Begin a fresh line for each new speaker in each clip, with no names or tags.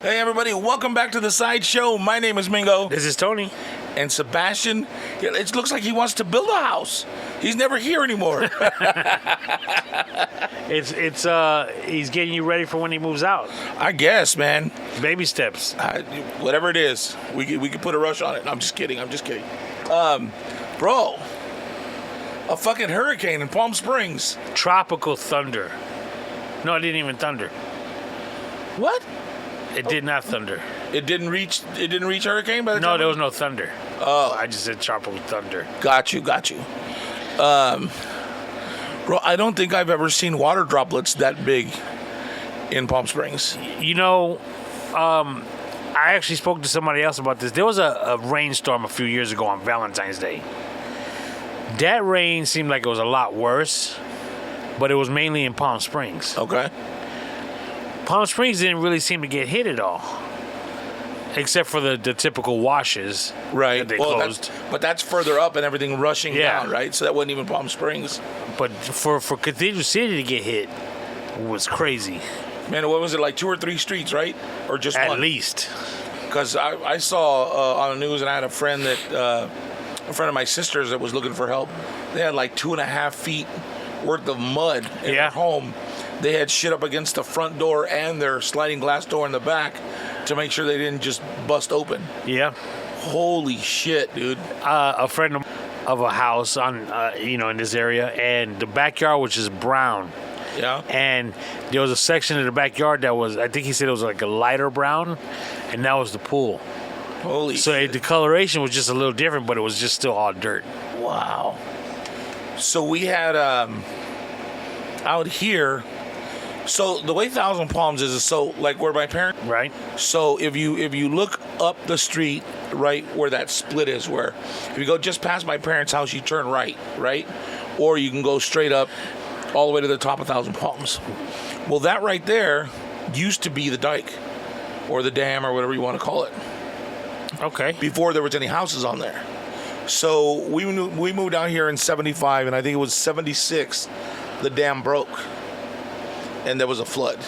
Hey everybody, welcome back to the Sideshow. My name is Mingo.
This is Tony.
And Sebastian, it looks like he wants to build a house. He's never here anymore.
He's getting you ready for when he moves out.
I guess, man.
Baby steps.
Whatever it is, we could put a rush on it. I'm just kidding. Bro, a fucking hurricane in Palm Springs.
Tropical thunder. No, it didn't even thunder.
What?
It did not thunder.
It didn't reach hurricane by the time?
No, there was no thunder.
Oh.
I just said tropical thunder.
Got you. Bro, I don't think I've ever seen water droplets that big in Palm Springs.
You know, I actually spoke to somebody else about this. There was a rainstorm a few years ago on Valentine's Day. That rain seemed like it was a lot worse, but it was mainly in Palm Springs.
Okay.
Palm Springs didn't really seem to get hit at all, except for the typical washes
right.
that they closed.
But that's further up and everything rushing down, right? So that wasn't even Palm Springs.
But for Cathedral City to get hit was crazy.
Man, what was it, like 2 or 3 streets, right? Or just one?
At least.
Because I saw on the news, and I had a friend of my sister's that was looking for help. They had like 2.5 feet worth of mud in their home. They had shit up against the front door and their sliding glass door in the back to make sure they didn't just bust open.
Yeah.
Holy shit, dude.
A friend of a house on, in this area, and the backyard was just brown.
Yeah.
And there was a section of the backyard that was, I think he said it was like a lighter brown, and that was the pool.
Holy shit.
The coloration was just a little different, but it was just still all dirt.
Wow. So we had out here. So the way Thousand Palms is so like where my parents.
Right.
So if you look up the street, right where that split is, where if you go just past my parents' house, you turn right, or you can go straight up all the way to the top of Thousand Palms. Well, that right there used to be the dike or the dam or whatever you want to call it.
Okay.
Before there was any houses on there. So we moved down here in 75, and I think it was 76, the dam broke. And there was a flood.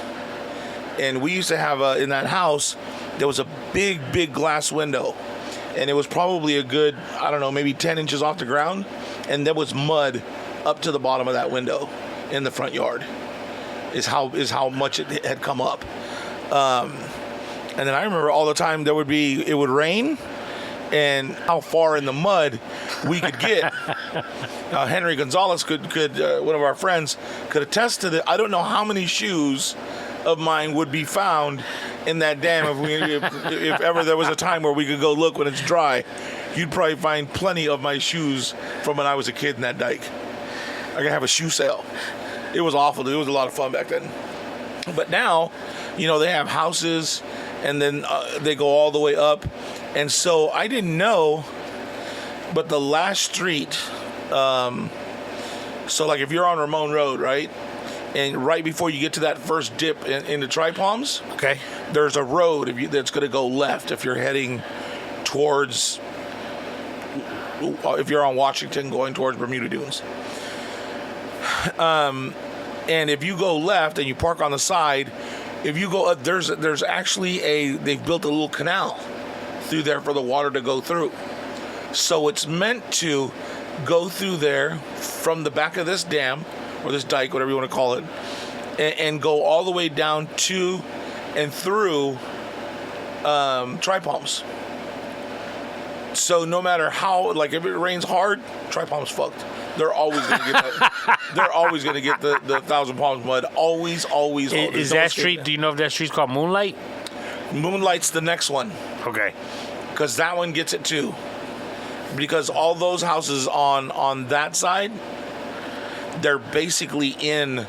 And we used to have in that house, there was a big glass window. And it was probably a good, I don't know, maybe 10 inches off the ground. And there was mud up to the bottom of that window in the front yard, is how much it had come up. And then I remember all the time it would rain, and how far in the mud we could get. Henry Gonzalez could one of our friends could attest to that. I don't know how many shoes of mine would be found in that dam if ever there was a time where we could go look when it's dry. You'd probably find plenty of my shoes from when I was a kid in that dike. I could have a shoe sale. It was awful. It was a lot of fun back then. But now, they have houses, and then they go all the way up. And so I didn't know, but the last street, so like if you're on Ramon Road, right? And right before you get to that first dip into Tri Palms,
okay,
there's a road that's going to go left if you're heading towards, if you're on Washington going towards Bermuda Dunes. And if you go left and you park on the side, if you go up, there's actually they've built a little canal through there for the water to go through. So it's meant to go through there from the back of this dam, or this dike, whatever you want to call it, and go all the way down to and through Tri Palms. So no matter how, like if it rains hard, Tri Palms fucked. They're always going to get that. They're always going to get the Thousand Palms mud. Always.
Is that street? Do you know if that street's called Moonlight?
Moonlight's the next one.
Okay.
Because that one gets it too. Because all those houses on that side, they're basically in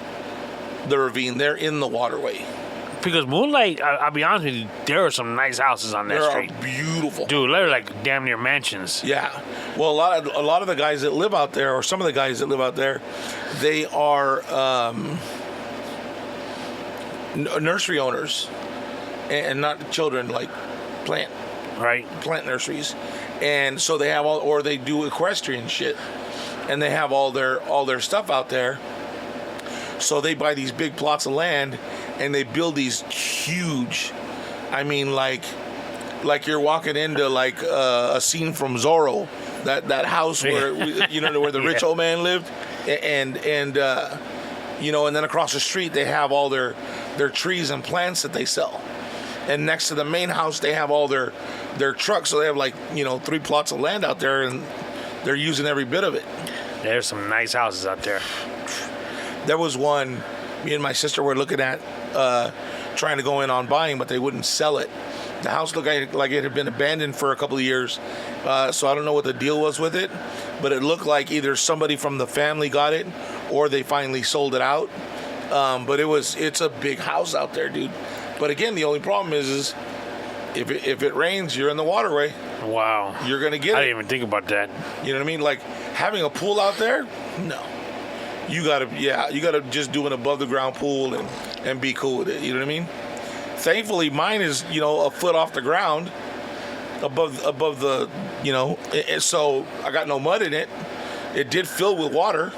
the ravine. They're in the waterway.
Because Moonlight, I'll be honest with you, there are some nice houses on that street.
They're beautiful.
Dude, they're like damn near mansions.
Yeah. Well, a lot of the guys that live out there, or some of the guys that live out there, they are nursery owners, and not children, like plant nurseries. And so they have or they do equestrian shit, and they have all their stuff out there. So they buy these big plots of land, and they build these huge I mean, like you're walking into like a scene from Zorro, that house where where the rich old man lived, and and then across the street they have all their trees and plants that they sell, and next to the main house they have all their trucks. So they have like 3 plots of land out there, and they're using every bit of it.
There's some nice houses out there.
There was one me and my sister were looking at, trying to go in on buying, but they wouldn't sell it. The house looked like it had been abandoned for a couple of years, so I don't know what the deal was with it, but it looked like either somebody from the family got it or they finally sold it out. But it's a big house out there, dude. But again, the only problem is if it rains, you're in the waterway.
Wow.
You're gonna get it.
I didn't even think about that.
You know what I mean? Like having a pool out there, no. You gotta just do an above the ground pool and be cool with it. You know what I mean? Thankfully, mine is a foot off the ground, above the so I got no mud in it. It did fill with water,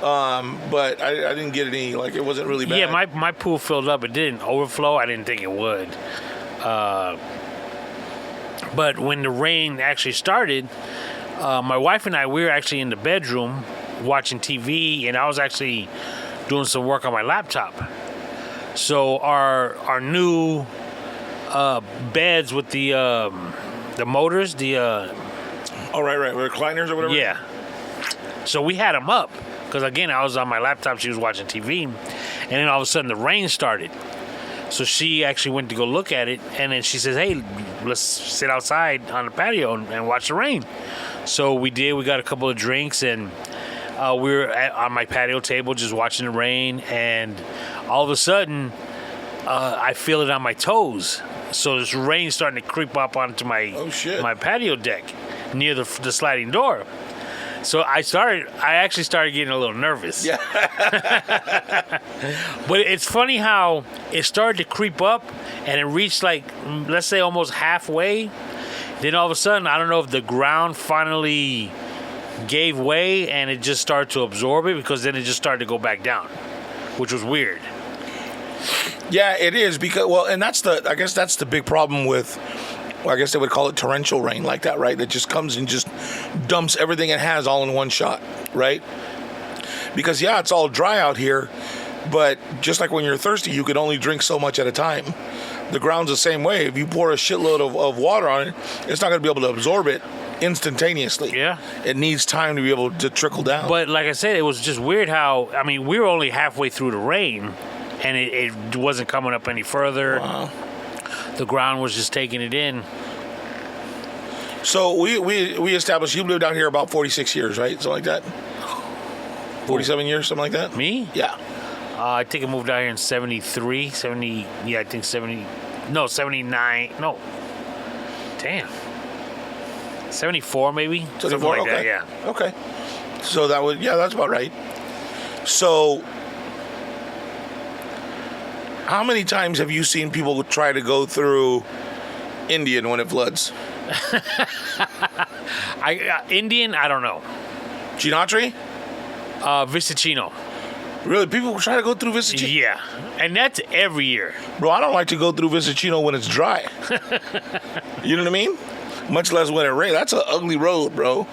but I didn't get any, like, it wasn't really bad.
Yeah, my pool filled up. It didn't overflow. I didn't think it would. But when the rain actually started, my wife and we were actually in the bedroom watching TV, and I was actually doing some work on my laptop. So our new beds with the motors,
oh, right, recliners or whatever.
Yeah. So we had them up because, again, I was on my laptop. She was watching TV, and then all of a sudden the rain started. So she actually went to go look at it, and then she says, "Hey, let's sit outside on the patio and watch the rain." So we did. We got a couple of drinks, and we were on my patio table just watching the rain, and all of a sudden, I feel it on my toes. So this rain starting to creep up onto my patio deck near the sliding door. So I actually started getting a little nervous.
Yeah.
But it's funny how it started to creep up and it reached, like, let's say almost halfway. Then all of a sudden, I don't know if the ground finally gave way and it just started to absorb it, because then it just started to go back down, which was weird.
Yeah, it is, because, I guess that's the big problem with, I guess they would call it torrential rain like that, right? That just comes and just dumps everything it has all in one shot, right? Because, it's all dry out here, but just like when you're thirsty, you can only drink so much at a time. The ground's the same way. If you pour a shitload of water on it, it's not going to be able to absorb it instantaneously.
Yeah.
It needs time to be able to trickle down.
But like I said, it was just weird how, I mean, we were only halfway through the rain, and it wasn't coming up any further.
Wow.
The ground was just taking it in.
So we established you lived out here about 46 years, right? Something like that? 47 years, something like that?
Me?
Yeah.
I think I moved out here in 73, 70, I think 70, no, 79, no. Damn. 74 maybe?
74,
something like
okay.
that, yeah.
Okay. So that's about right. So how many times have you seen people try to go through Indian when it floods?
Indian, I don't know.
Chinatri?
Visicino.
Really? People try to go through Visicino?
Yeah. And that's every year.
Bro, I don't like to go through Visicino when it's dry. You know what I mean? Much less when it rains. That's an ugly road, bro.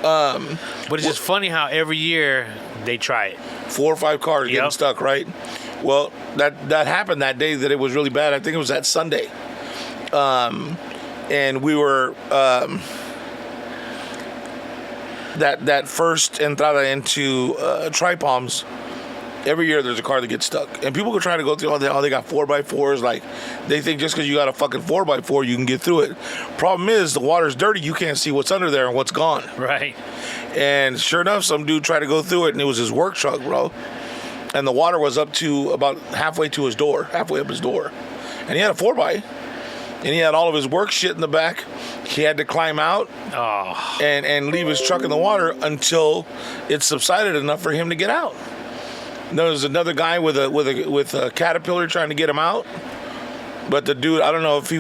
But it's just funny how every year they try it.
4 or 5 cars getting stuck, right? Well, that happened that day that it was really bad. I think it was that Sunday. And we were that first entrada into Tri-Palms. Every year there's a car that gets stuck, and people go try to go through. They got 4x4s. Like, they think just because you got a fucking 4x4 you can get through it. Problem is, the water's dirty. You can't see what's under there and what's gone.
Right.
And sure enough, some dude tried to go through it, and it was his work truck, bro. And the water was up to about halfway up his door, and he had a 4x. And he had all of his work shit in the back. He had to climb out and leave his truck in the water until it subsided enough for him to get out. There was another guy with a Caterpillar trying to get him out, but the dude, I don't know if he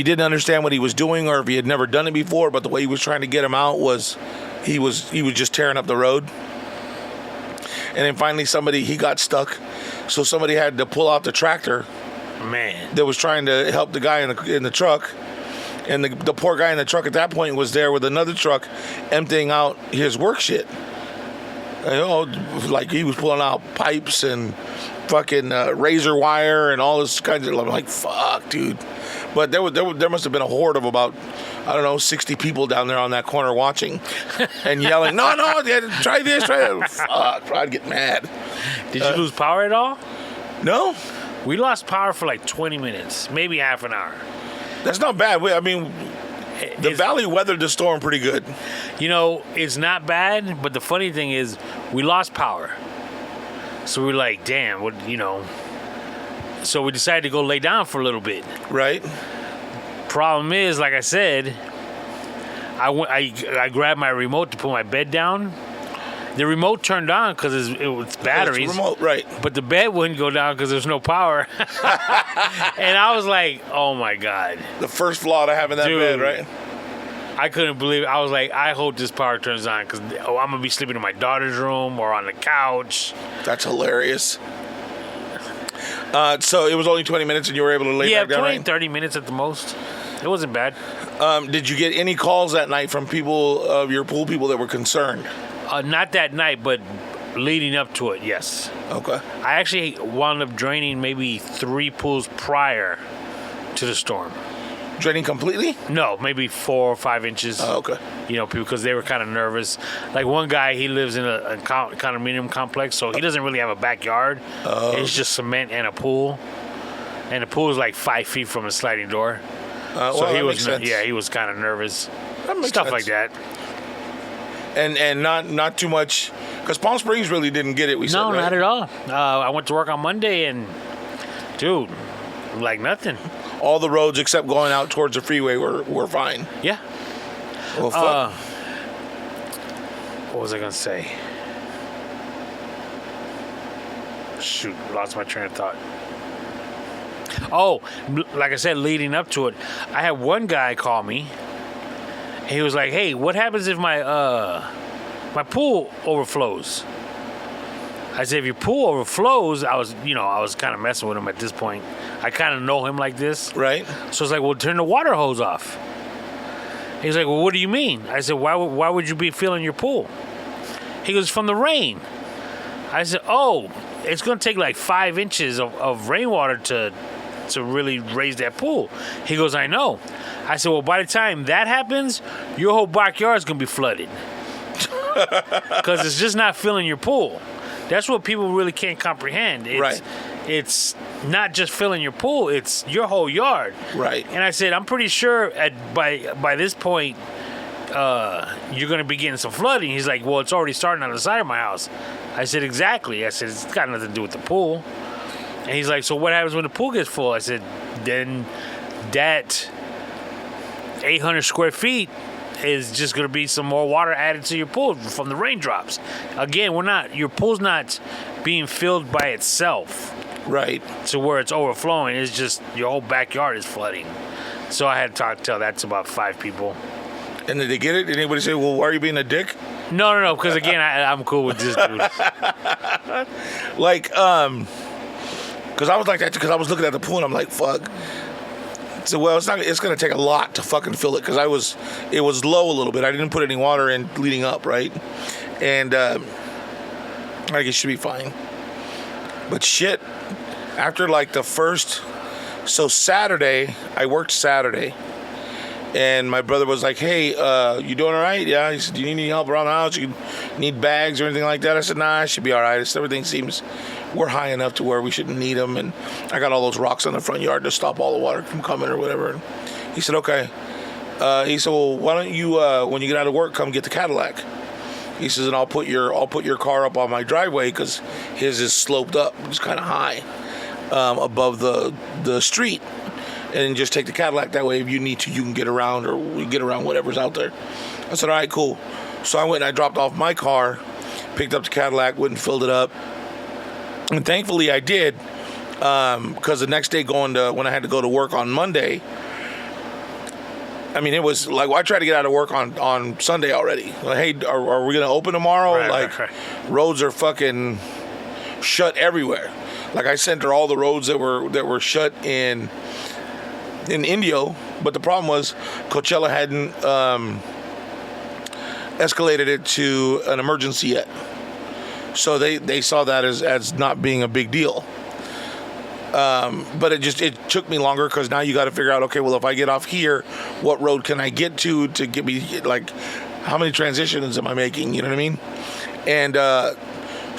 didn't understand what he was doing, or if he had never done it before. But the way he was trying to get him out was he was just tearing up the road. And then finally he got stuck. So somebody had to pull out the tractor
Man.
that was trying to help the guy in the truck. And the poor guy in the truck at that point was there with another truck emptying out his work shit. Like he was pulling out pipes and fucking razor wire and all this kinds of. I'm like, fuck, dude. But there must have been a horde of about, I don't know, 60 people down there on that corner watching and yelling, no, try this, try that. Fuck, I'd get mad.
Did you lose power at all?
No,
We lost power for like 20 minutes, maybe half an hour.
that's not bad. The valley weathered the storm pretty good.
It's not bad, but the funny thing is we lost power. So we're like, damn, So we decided to go lay down for a little bit.
Right.
Problem is, like I said, I grabbed my remote to put my bed down. The remote turned on because it was batteries.
It's remote, right.
But the bed wouldn't go down because there's no power. And I was like, oh my God.
The first flaw to having that
Dude.
bed, right?
I couldn't believe it. I was like, I hope this power turns on because I'm going to be sleeping in my daughter's room or on the couch.
That's hilarious. So it was only 20 minutes and you were able to lay back down,
20,
right?
30 minutes at the most. It wasn't bad.
Did you get any calls that night from your pool people that were concerned?
Not that night, but leading up to it, yes.
Okay.
I actually wound up draining maybe 3 pools prior to the storm.
Draining completely?
No, maybe 4 or 5 inches.
Oh, okay.
Because they were kind of nervous. Like one guy, he lives in a condominium complex, so he doesn't really have a backyard.
Oh.
It's just cement and a pool. And the pool is like 5 feet from the sliding door. So he was, he was kind of nervous.
That makes
Stuff
sense.
like that.
And not too much, because Palm Springs really didn't get it. We said,
No,
right?
not at all. I went to work on Monday, and dude, like nothing.
All the roads except going out towards the freeway were fine.
Yeah.
Well, fuck.
What was I gonna say? Shoot, lost my train of thought. Oh, like I said, leading up to it, I had one guy call me. He was like, "Hey, what happens if my pool overflows?" I said, "If your pool overflows," I was kind of messing with him at this point. I kind of know him like this,
Right.
so it's like, "Well, turn the water hose off." He's like, "Well, what do you mean?" I said, "Why would you be filling your pool?" He goes, "From the rain." I said, "Oh, it's gonna take like 5 inches of rainwater to really raise that pool." He goes, "I know." I said, "Well, by the time that happens, your whole backyard is gonna be flooded because it's just not filling your pool." That's what people really can't comprehend. It's not just filling your pool; it's your whole yard.
Right.
And I said, "I'm pretty sure by this point, you're gonna be getting some flooding." He's like, "Well, it's already starting on the side of my house." I said, "Exactly." I said, "It's got nothing to do with the pool." And he's like, "So what happens when the pool gets full?" I said, "Then that 800 square feet is just going to be some more water added to your pool from the raindrops." Again, your pool's not being filled by itself
Right.
to where it's overflowing. It's just your whole backyard is flooding. So I had to tell that to about 5 people.
And did they get it? Did anybody say, "Well, why are you being a dick"?
No, because again, I'm cool with this dude.
Like, because I was like that because I was looking at the pool and I'm like, fuck. So well, it's gonna take a lot to fucking fill it because it was low a little bit. I didn't put any water in leading up, right? And I guess it should be fine. But shit, after like the first, so Saturday, I worked Saturday. And my brother was like, "Hey, you doing all right?" Yeah. He said, "Do you need any help around the house? You need bags or anything like that?" I said, "Nah, I should be all right. Everything seems, we're high enough to where we shouldn't need them. And I got all those rocks on the front yard to stop all the water from coming or whatever." And he said, "Okay." He said, "Well, why don't you, when you get out of work, come get the Cadillac?" He says, "And I'll put your car up on my driveway because his is sloped up, it's kind of high, above the street. And just take the Cadillac. That way, if you need to, you can get around or we get around whatever's out there." I said, "All right, cool." So I went and I dropped off my car, picked up the Cadillac, went and filled it up. And thankfully I did, because the next day when I had to go to work on Monday, I mean, it was like, well, I tried to get out of work on Sunday already. Like, hey, are we gonna open tomorrow?
Right.
Roads are fucking shut everywhere. Like, I sent her all the roads that were shut in Indio, but the problem was Coachella hadn't escalated it to an emergency yet. So they saw that as not being a big deal. But it took me longer because now you got to figure out, okay, well, if I get off here, what road can I get to get me, like, how many transitions am I making? You know what I mean? And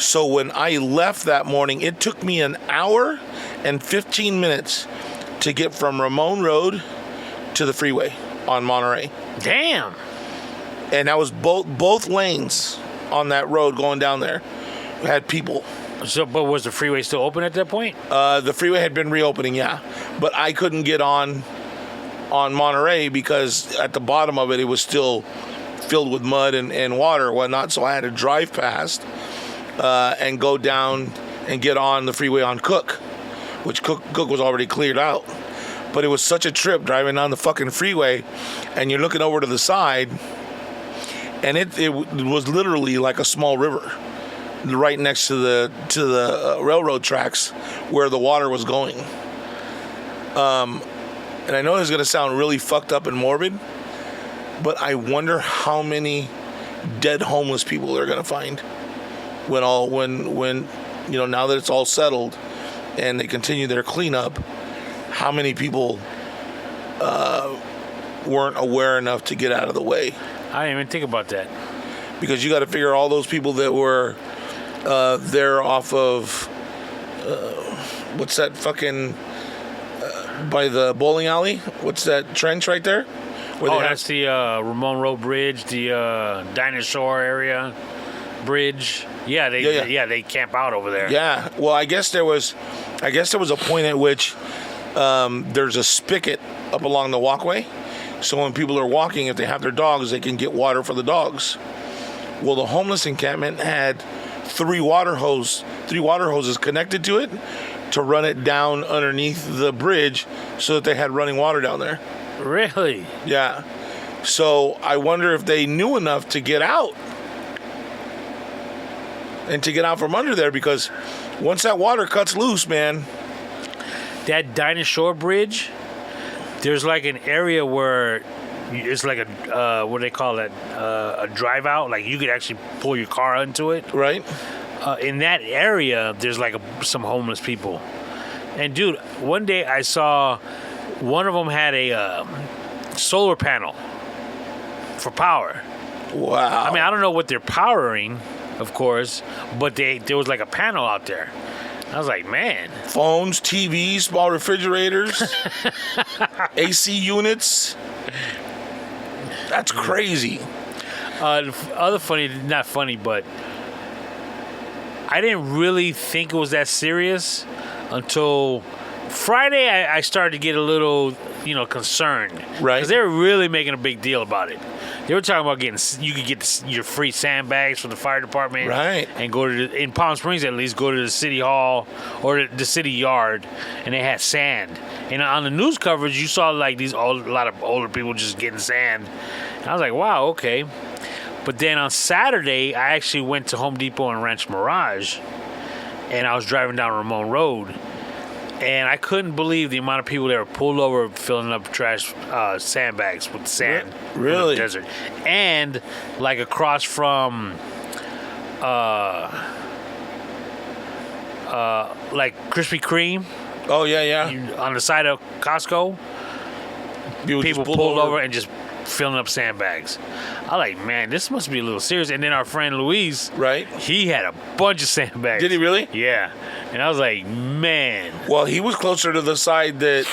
so when I left that morning, it took me an hour and 15 minutes to get from Ramon Road to the freeway on Monterey.
Damn.
And that was both lanes on that road going down there had people.
So, but was the freeway still open at that point?
The freeway had been reopening, yeah. But I couldn't get on Monterey because at the bottom of it was still filled with mud and water and whatnot. So I had to drive past and go down and get on the freeway on Cook, which Cook was already cleared out. But it was such a trip driving down the fucking freeway, and you're looking over to the side, and it was literally like a small river right next to the railroad tracks where the water was going. And I know this is gonna sound really fucked up and morbid, but I wonder how many dead homeless people they're gonna find when you know, now that it's all settled and they continue their cleanup. How many people weren't aware enough to get out of the way?
I didn't even think about that.
Because you got to figure all those people that were there off of what's that fucking by the bowling alley? What's that trench right there?
That's the Ramon Road Bridge, the Dinosaur area bridge. Yeah, they camp out over there.
Yeah. Well, I guess there was a point at which there's a spigot up along the walkway. So when people are walking, if they have their dogs, they can get water for the dogs. Well, the homeless encampment had three water hoses connected to it to run it down underneath the bridge so that they had running water down there.
Really?
Yeah. So I wonder if they knew enough to get out and to get out from under there, because once that water cuts loose, man.
That Dinosaur Bridge, there's like an area where it's like a what do they call it? A drive out. Like you could actually pull your car into it.
Right.
In that area, there's like some homeless people. And dude, one day I saw one of them had a solar panel for power.
Wow.
I mean, I don't know what they're powering, of course, but there was like a panel out there. I was like, man.
Phones, TVs, small refrigerators, AC units. That's crazy.
Other funny, not funny, but I didn't really think it was that serious until Friday. I started to get a little, concerned.
Right.
Because they were really making a big deal about it. They were talking about you could get your free sandbags from the fire department.
Right.
And go to, in Palm Springs at least, go to the city hall or the city yard, and they had sand. And on the news coverage, you saw like a lot of older people just getting sand. And I was like, wow, okay. But then on Saturday, I actually went to Home Depot in Ranch Mirage, and I was driving down Ramon Road, and I couldn't believe the amount of people that were pulled over filling up trash sandbags with sand.
Really?
From the desert. And like across from like Krispy Kreme.
Oh, yeah.
On the side of Costco, people pulled over and just filling up sandbags. I like, man, this must be a little serious. And then our friend Luis,
right?
He had a bunch of sandbags.
Did he really?
Yeah. And I was like, man.
Well, he was closer to the side that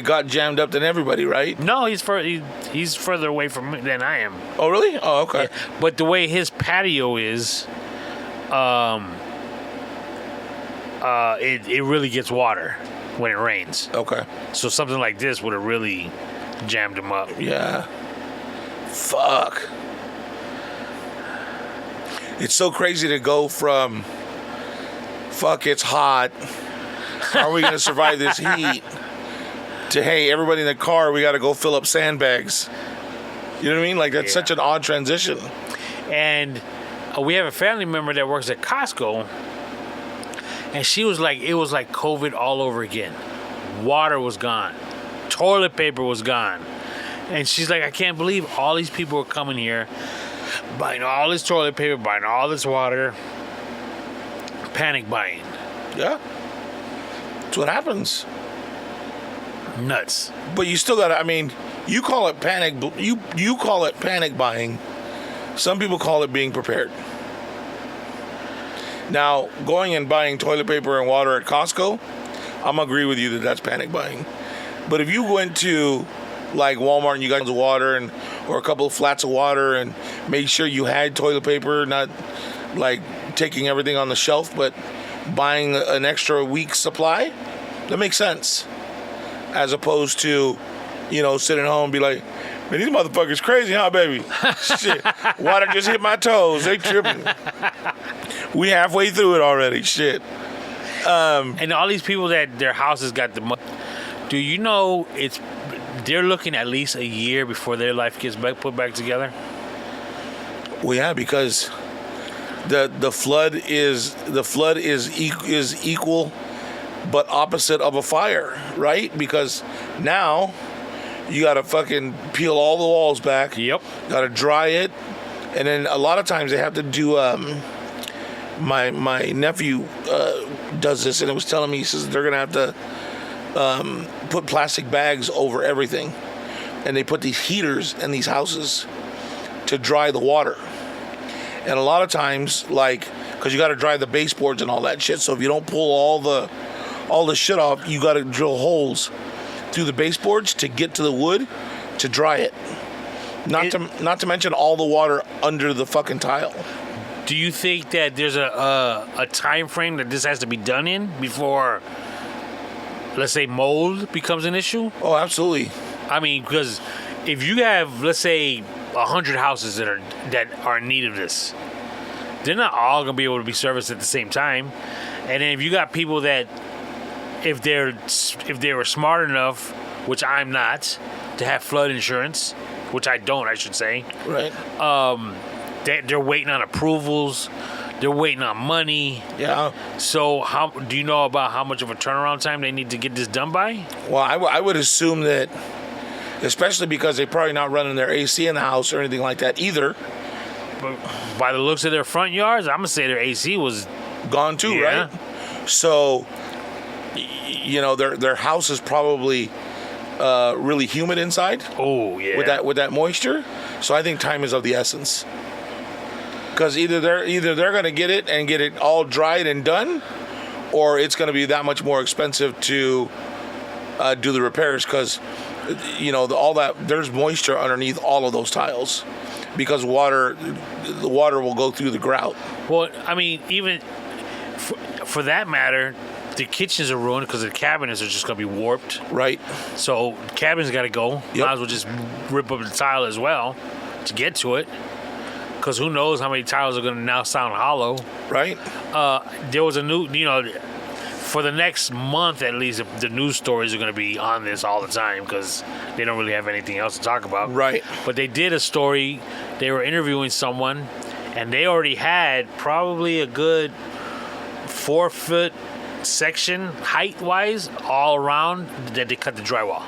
got jammed up than everybody, right?
No, he's further away from me than I am.
Oh, really? Oh, okay.
Yeah. But the way his patio is, it really gets water when it rains.
Okay.
So something like this would have really jammed him up.
Yeah. Fuck. It's so crazy to go from fuck, it's hot, how are we going to survive this heat, to, hey, everybody in the car, we got to go fill up sandbags. You know what I mean? Like, that's such an odd transition.
And we have a family member that works at Costco, and she was like, it was like COVID all over again. Water was gone. Toilet paper was gone. And she's like, I can't believe all these people are coming here, buying all this toilet paper, buying all this water, panic buying.
Yeah. That's what happens.
Nuts.
But you still got to, I mean, you call it panic, you call it panic buying. Some people call it being prepared. Now, going and buying toilet paper and water at Costco, I'm going to agree with you that that's panic buying. But if you went to, like, Walmart and you got water or a couple of flats of water and made sure you had toilet paper, not, like, taking everything on the shelf, but buying an extra week's supply, that makes sense. As opposed to, sitting home and be like, man, these motherfuckers crazy, huh, baby? Shit, water just hit my toes. They tripping. We halfway through it already. Shit.
And all these people that their houses got the money. Do you know they're looking at least a year before their life gets put back together?
Well, yeah, because the flood is equal but opposite of a fire, right? Because now you got to fucking peel all the walls back.
Yep.
Got to dry it. And then a lot of times they have to do, my nephew does this, and it was telling me, he says they're going to have to put plastic bags over everything. And they put these heaters in these houses to dry the water. And a lot of times, like, because you got to dry the baseboards and all that shit, so if you don't pull all the shit off, you got to drill holes through the baseboards to get to the wood to dry it. Not to mention all the water under the fucking tile.
Do you think that there's a time frame that this has to be done in before, let's say, mold becomes an issue?
Oh, absolutely.
I mean, because if you have, let's say, 100 houses that are in need of this, they're not all gonna be able to be serviced at the same time. And then if you got people that, if they were smart enough, which I'm not, to have flood insurance, which I don't, I should say.
Right.
They're waiting on approvals. They're waiting on money.
Yeah.
So how do you know about how much of a turnaround time they need to get this done by?
Well, I would assume that, especially because they're probably not running their AC in the house or anything like that either.
But by the looks of their front yards, I'm gonna say their AC was
gone too,
yeah.
Right? So, their house is probably really humid inside.
Oh yeah.
With that moisture. So I think time is of the essence. Because either they're gonna get it all dried and done, or it's gonna be that much more expensive to do the repairs. Because all that, there's moisture underneath all of those tiles, because the water will go through the grout.
Well, I mean, even for that matter, the kitchens are ruined because the cabinets are just gonna be warped.
Right.
So cabinets got to go.
Yep.
Might as well just rip up the tile as well to get to it. Because who knows how many tiles are gonna now sound hollow.
Right.
There was a new, for the next month at least, the news stories are going to be on this all the time because they don't really have anything else to talk about.
Right.
But they did a story. They were interviewing someone, and they already had probably a good 4-foot section, height-wise, all around that they cut the drywall.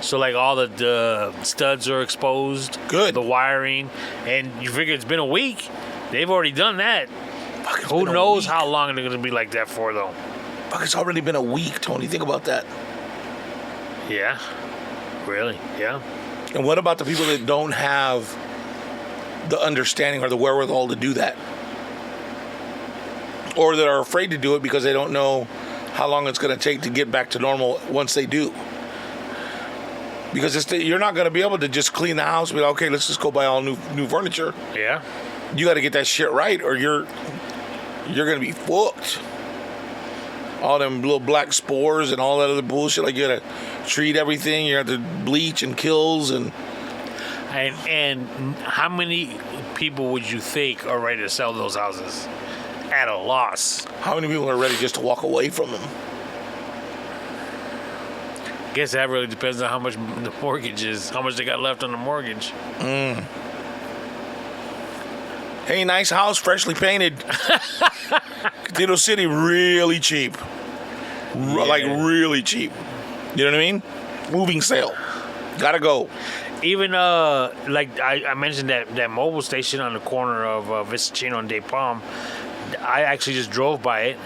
So, like, all the studs are exposed.
Good.
The wiring. And you figure it's been a week. They've already done that.
Fuck,
who knows how long they're going to be like that for, though.
Fuck, it's already been a week, Tony. Think about that.
Yeah. Really? Yeah.
And what about the people that don't have the understanding or the wherewithal to do that? Or that are afraid to do it because they don't know how long it's going to take to get back to normal once they do. Because you're not going to be able to just clean the house and be like, okay, let's just go buy all new furniture.
Yeah.
You got to get that shit right, or you're going to be fucked. All them little black spores and all that other bullshit. Like, you got to treat everything. You have to bleach and kills and
how many people would you think are ready to sell those houses at a loss?
How many people are ready just to walk away from them?
Guess that really depends on how much the mortgage is, how much they got left on the mortgage.
Hey, nice house, freshly painted. Cathedral City, really cheap. Like, really cheap. You know what I mean? Moving sale. Gotta go.
Even, like I mentioned that mobile station on the corner of Vicentino and De Palm, I actually just drove by it.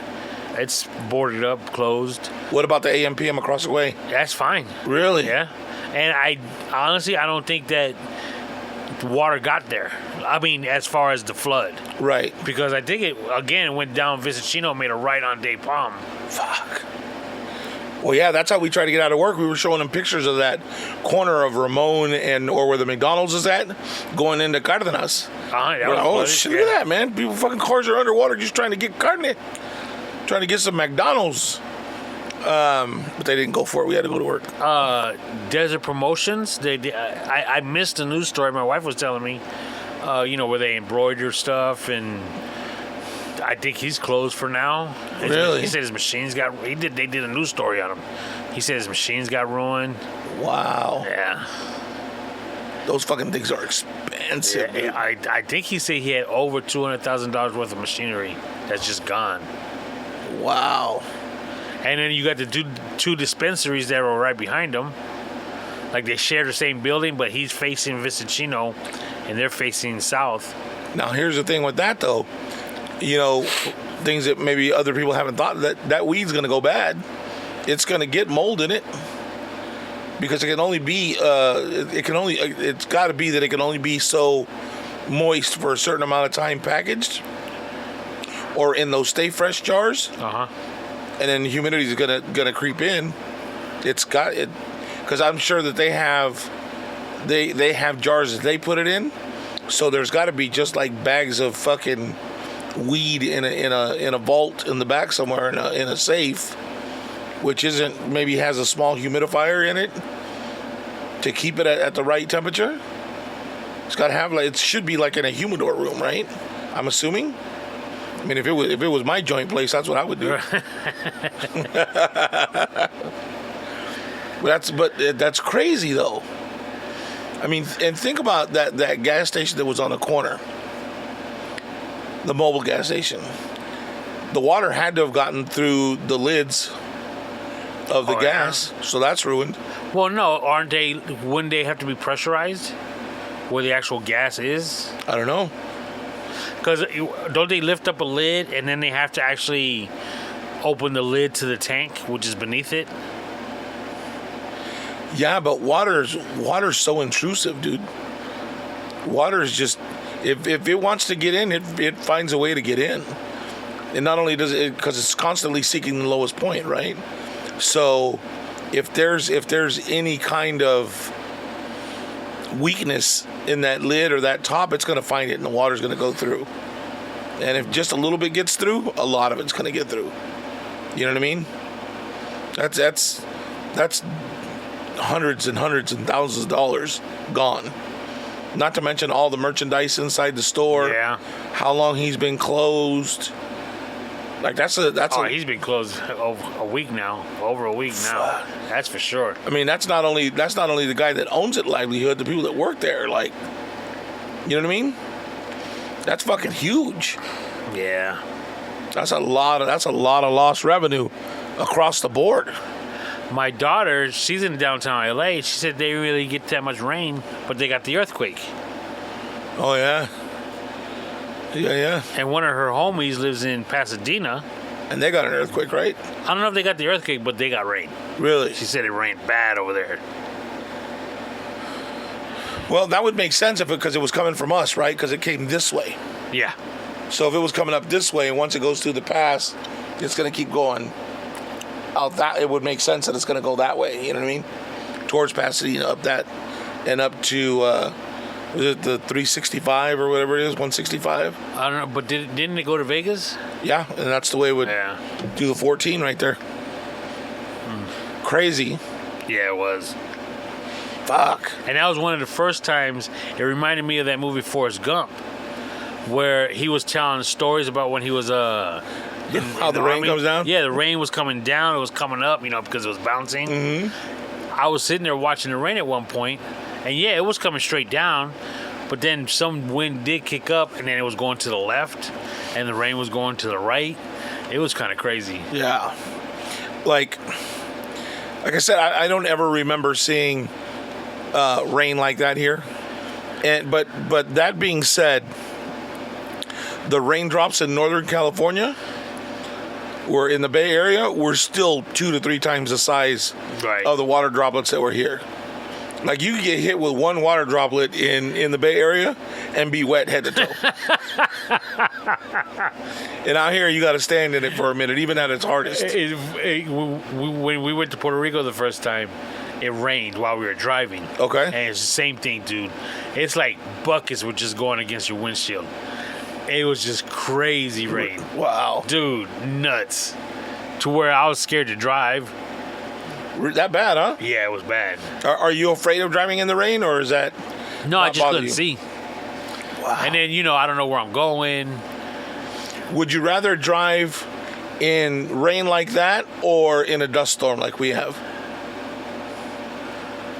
It's boarded up, closed.
What about the AM/PM across the way?
That's fine.
Really?
Yeah. And I don't think that the water got there. I mean, as far as the flood.
Right.
Because I think it went down Vicentino, made a right on De Palm.
Fuck. Well, yeah, that's how we tried to get out of work. We were showing them pictures of that corner of Ramon or where the McDonald's is at, going into Cardenas. Oh, shit, look at that, man. People fucking cars are underwater just trying to get carne. Trying to get some McDonald's. But they didn't go for it. We had to go to work.
Desert Promotions. I missed a news story. My wife was telling me, where they embroider stuff, and I think he's closed for now.
Really?
He said his machines got. They did a news story on him. He said his machines got ruined.
Wow.
Yeah.
Those fucking things are expensive.
Yeah, I think he said he had over $200,000 worth of machinery that's just gone.
Wow.
And then you got the two dispensaries that were right behind him. Like they share the same building, but he's facing Vicentino, and they're facing south.
Now, here's the thing with that, though. Things that maybe other people haven't thought, that weed's going to go bad. It's going to get mold in it. Because it can only be, it's got to be that it can only be so moist for a certain amount of time packaged. Or in those Stay Fresh jars.
Uh-huh.
And then humidity is gonna creep in. It's got it, because I'm sure that they have jars that they put it in. So there's got to be just like bags of fucking weed in a vault in the back somewhere in a safe, which maybe has a small humidifier in it to keep it at the right temperature. It's got to have it should be like in a humidor room, right? I'm assuming. I mean, if it was my joint place, that's what I would do. But that's crazy, though. I mean, and think about that gas station that was on the corner, the mobile gas station. The water had to have gotten through the lids of the gas, so that's ruined.
Well, no, wouldn't they have to be pressurized where the actual gas is?
I don't know.
Because don't they lift up a lid and then they have to actually open the lid to the tank, which is beneath it?
Yeah, but water's so intrusive, dude. Water is just, if it wants to get in, it finds a way to get in. And not only does it, because it's constantly seeking the lowest point, right? So if there's any kind of weakness in that lid or that top, it's going to find it, and the water's going to go through. And if just a little bit gets through, a lot of it's going to get through. You know what I mean? That's hundreds and hundreds and thousands of dollars gone. Not to mention all the merchandise inside the store.
Yeah.
How long he's been closed. Like
he's been closed over a week now. That's for sure.
I mean, that's not only the guy that owns it livelihood, the people that work there, like, you know what I mean? That's fucking huge.
Yeah.
That's a lot of lost revenue across the board.
My daughter, she's in downtown LA. She said they really get that much rain, but they got the earthquake.
Oh yeah. Yeah.
And one of her homies lives in Pasadena.
And they got an earthquake, right?
I don't know if they got the earthquake, but they got rain.
Really?
She said it rained bad over there.
Well, that would make sense because it was coming from us, right? Because it came this way.
Yeah.
So if it was coming up this way, and once it goes through the pass, it's going to keep going out that. It would make sense that it's going to go that way. You know what I mean? Towards Pasadena, up that, and up to was it the 365 or whatever it is, 165?
I don't know, but didn't it go to Vegas?
Yeah, and that's the way it would do the 14 right there. Crazy.
Yeah, it was.
Fuck.
And that was one of the first times it reminded me of that movie Forrest Gump, where he was telling stories about when he was
how the rain comes down?
Yeah, the rain was coming down, it was coming up, because it was bouncing.
Mm-hmm.
I was sitting there watching the rain at one point, and yeah, it was coming straight down, but then some wind did kick up, and then it was going to the left, and the rain was going to the right. It was kind of crazy.
Yeah. Like I said, I don't ever remember seeing rain like that here. But that being said, the raindrops in Northern California were in the Bay Area were still 2 to 3 times the size of the water droplets that were here. Like you could get hit with one water droplet in the Bay Area and be wet head to toe. And out here, you got to stand in it for a minute, even at its hardest.
When we went to Puerto Rico the first time, it rained while we were driving.
Okay.
And it's the same thing, dude. It's like buckets were just going against your windshield. It was just crazy rain.
Wow.
Dude, nuts. To where I was scared to drive.
That bad, huh?
Yeah, it was bad.
Are you afraid of driving in the rain, or is that...
No, I just couldn't
you?
see.
Wow.
And then, I don't know where I'm going.
Would you rather drive in rain like that or in a dust storm like we have?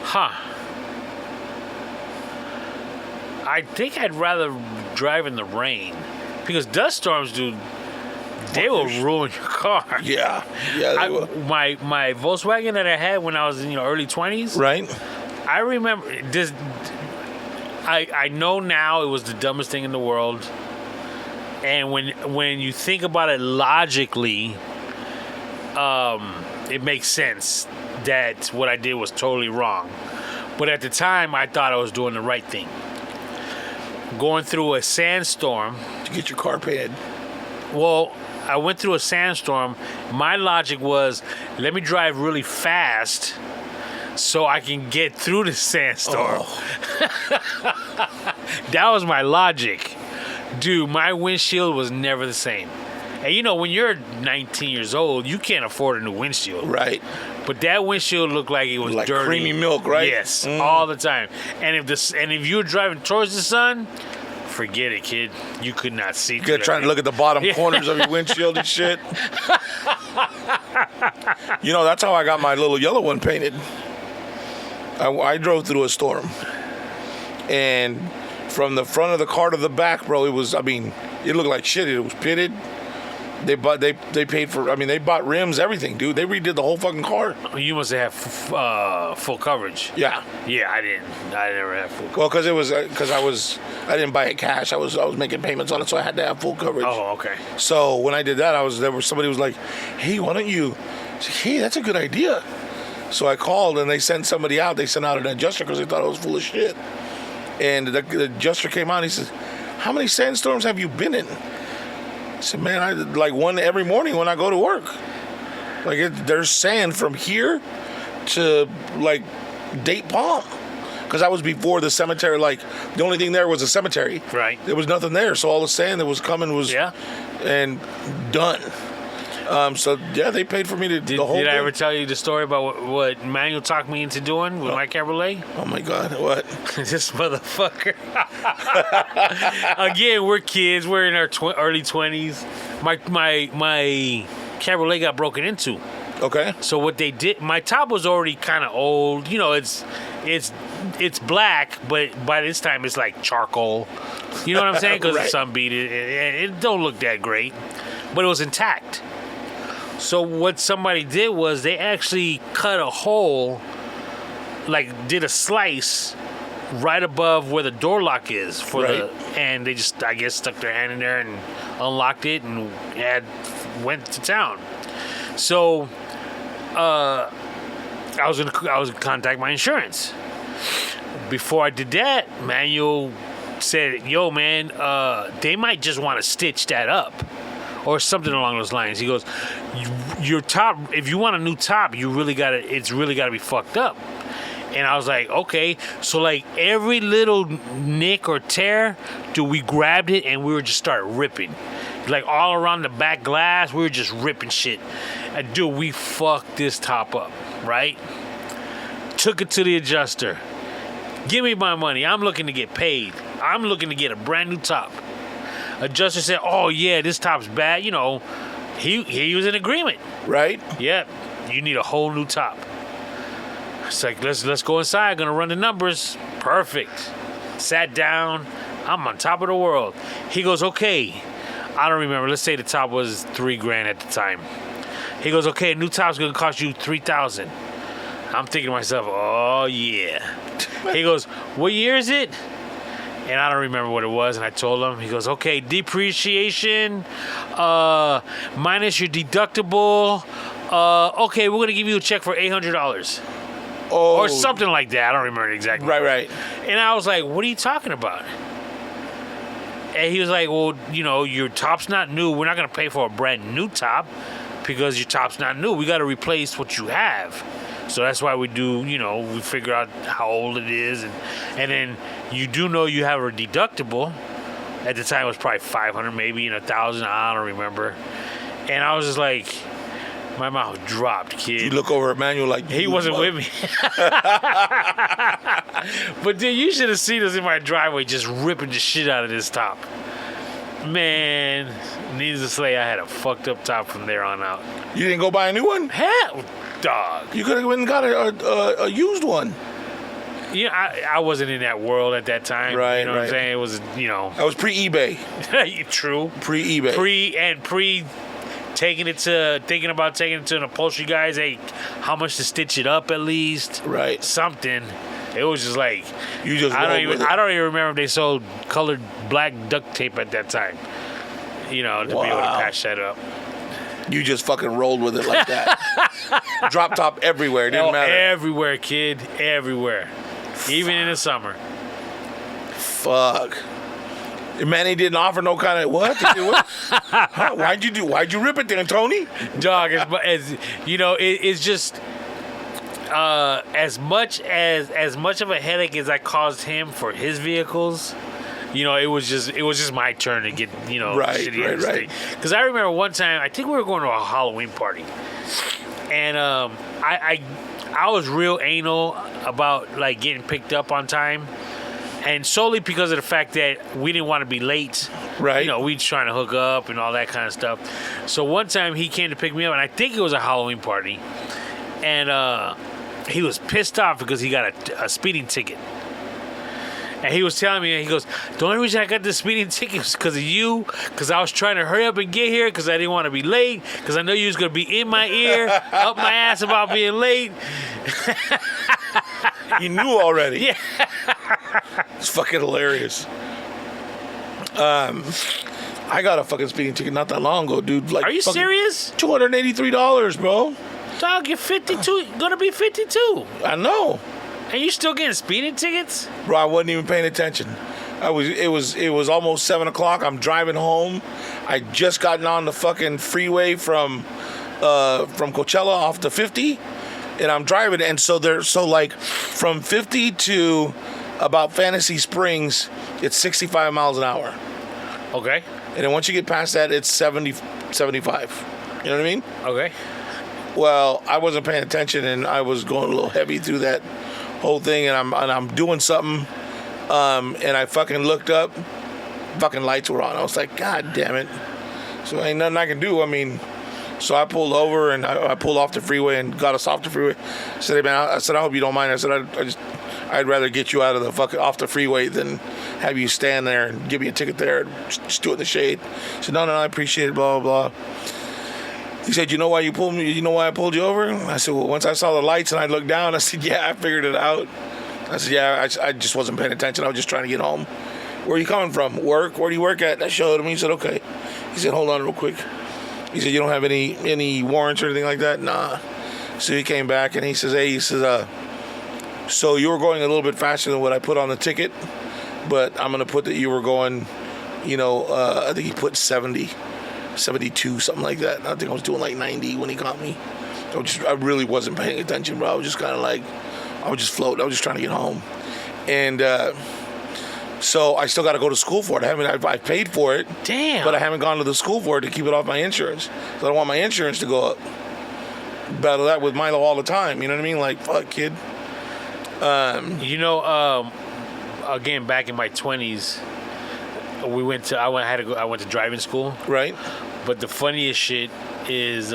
Huh. I think I'd rather drive in the rain. Because dust storms, dude, they will ruin your car.
Yeah. Yeah, they will.
My Volkswagen that I had when I was in early 20s.
Right.
I remember this. I know now it was the dumbest thing in the world. And when you think about it logically, it makes sense that what I did was totally wrong. But at the time, I thought I was doing the right thing. Going through a sandstorm.
To get your car painted.
Well, I went through a sandstorm. My logic was, let me drive really fast so I can get through the sandstorm.
Oh.
That was my logic. Dude, my windshield was never the same. And when you're 19 years old, you can't afford a new windshield.
Right.
But that windshield looked like it was
like
dirty.
Creamy milk, right?
Yes, all the time. And if you were driving towards the sun, forget it, kid. You could not see.
You're trying to look at the bottom corners of your windshield and shit. That's how I got my little yellow one painted. I drove through a storm. And from the front of the car to the back, bro, it looked like shit. It was pitted. They paid for, they bought rims, everything, dude. They redid the whole fucking car.
You must have full coverage.
Yeah.
Yeah, I didn't. I never had full coverage.
Well, I didn't buy it cash. I was making payments on it, so I had to have full coverage.
Oh, okay.
So when I did that, somebody was like, hey, why don't you? I was like, hey, that's a good idea. So I called and they sent somebody out. They sent out an adjuster because they thought I was full of shit. And the adjuster came out and he says, how many sandstorms have you been in? I said, man, I like one every morning when I go to work. Like there's sand from here to like Date Palm. Because I was before the cemetery. Like the only thing there was a cemetery.
Right.
There was nothing there. So all the sand that was coming was and done. So yeah, they paid for me to the whole thing.
Did I ever tell you the story about what Manuel talked me into doing with my cabriolet?
Oh my God, what?
This motherfucker. Again, we're kids. We're in our early 20s. My cabriolet got broken into.
Okay.
So what they did, my top was already kind of old. It's black, but by this time it's like charcoal. You know what I'm saying? Because the sun beat it. It don't look that great, but it was intact. So what somebody did was they actually cut a hole, like did a slice right above where the door lock is and they just, I guess, stuck their hand in there and unlocked it and went to town. So I was gonna contact my insurance. Before I did that, Manuel said, yo man, they might just want to stitch that up or something along those lines. He goes, your top, if you want a new top, it's really gotta be fucked up. And I was like, okay. So like every little nick or tear, dude, we grabbed it and we were just started ripping. Like all around the back glass, we were just ripping shit. And dude, we fucked this top up, right? Took it to the adjuster. Give me my money. I'm looking to get paid. I'm looking to get a brand new top. Adjuster said, oh yeah, this top's bad. He was in agreement.
Right?
Yep. You need a whole new top. It's like, let's go inside. Gonna run the numbers. Perfect. Sat down. I'm on top of the world. He goes, okay. I don't remember. Let's say the top was $3,000 at the time. He goes, okay, a new top's gonna cost you $3,000. I'm thinking to myself, oh yeah. He goes, what year is it? And I don't remember what it was. And I told him. He goes, okay, depreciation, minus your deductible. Okay, we're gonna give you a check for $800.
Oh.
Or something like that. I don't remember exactly.
Right.
And I was like, what are you talking about? And he was like, well, your top's not new. We're not going to pay for a brand new top because your top's not new. We got to replace what you have. So that's why we do, we figure out how old it is. And then you do know you have a deductible. At the time, it was probably $500, maybe, and $1,000. I don't remember. And I was just like, my mouth dropped, kid.
You look over at Manuel like...
He wasn't with me. But dude, you should have seen us in my driveway just ripping the shit out of this top. Man, needless to say, I had a fucked up top from there on out.
You didn't go buy a new one?
Hell, dog.
You could have went and got a used one.
I wasn't in that world at that time.
Right,
You know what I'm saying? It was,
That was pre-eBay.
True.
Pre-eBay.
Thinking about taking it to an upholstery guy's, hey, how much to stitch it up at least?
Right.
Something. It was just like
You just
I
rolled with it.
don't even remember if they sold colored black duct tape at that time. To be able to patch that up.
You just fucking rolled with it like that. Drop top everywhere. Didn't matter.
Everywhere, kid. Everywhere. Even in the summer.
Fuck. Manny didn't offer no kind of what? Huh? Why'd you rip it then, Tony?
Dog, it's just as much of a headache as I caused him for his vehicles. It was just my turn to get
Right.
Because I remember one time, I think we were going to a Halloween party, and I was real anal about like getting picked up on time. And solely because of the fact that we didn't want to be late.
Right.
We was trying to hook up and all that kind of stuff. So one time he came to pick me up, and I think it was a Halloween party. And he was pissed off because he got a speeding ticket. And he was telling me, he goes, the only reason I got the speeding ticket was because of you, because I was trying to hurry up and get here, because I didn't want to be late, because I know you was going to be in my ear, up my ass about being late.
He knew already.
Yeah.
It's fucking hilarious. I got a fucking speeding ticket not that long ago, dude. Like,
are you serious?
$283, bro.
Dog, you're 52. Gonna be 52.
I know.
And you still getting speeding tickets?
Bro, I wasn't even paying attention. It was almost 7:00. I'm driving home. I just gotten on the fucking freeway from Coachella off the 50, and I'm driving. And so like from 50 to about Fantasy Springs, it's 65 miles an hour.
Okay.
And then once you get past that, it's 70, 75. You know what I mean?
Okay.
Well, I wasn't paying attention, and I was going a little heavy through that whole thing, and I'm doing something, and I fucking looked up, fucking lights were on. I was like, God damn it! So ain't nothing I can do. I mean, so I pulled over and I pulled off the freeway and got us off the freeway. I said, hey man, I hope you don't mind. I said, I'd rather get you out of the fucking off the freeway than have you stand there and give me a ticket there and just do it in the shade. He said, no, I appreciate it, blah blah blah. He said, you know why you pulled me? You know why I pulled you over? I said, well, once I saw the lights and I looked down, I said, yeah, I figured it out. I said, yeah, I just wasn't paying attention. I was just trying to get home. Where are you coming from? Work? Where do you work at? I showed him. He said, okay. He said, hold on real quick. He said, you don't have any warrants or anything like that? Nah. So he came back and he says, hey, so you were going a little bit faster than what I put on the ticket, but I'm going to put that you were going, I think he put 70. 72, something like that. I think I was doing like 90 when he caught me. I really wasn't paying attention, bro. I was just kind of like, I was just floating. I was just trying to get home. And so I still got to go to school for it. I paid for it.
Damn.
But I haven't gone to the school for it to keep it off my insurance. So I don't want my insurance to go up. Battle that with Milo all the time. You know what I mean? Like, fuck, kid.
Again, back in my 20s, I went to driving school.
Right.
But the funniest shit is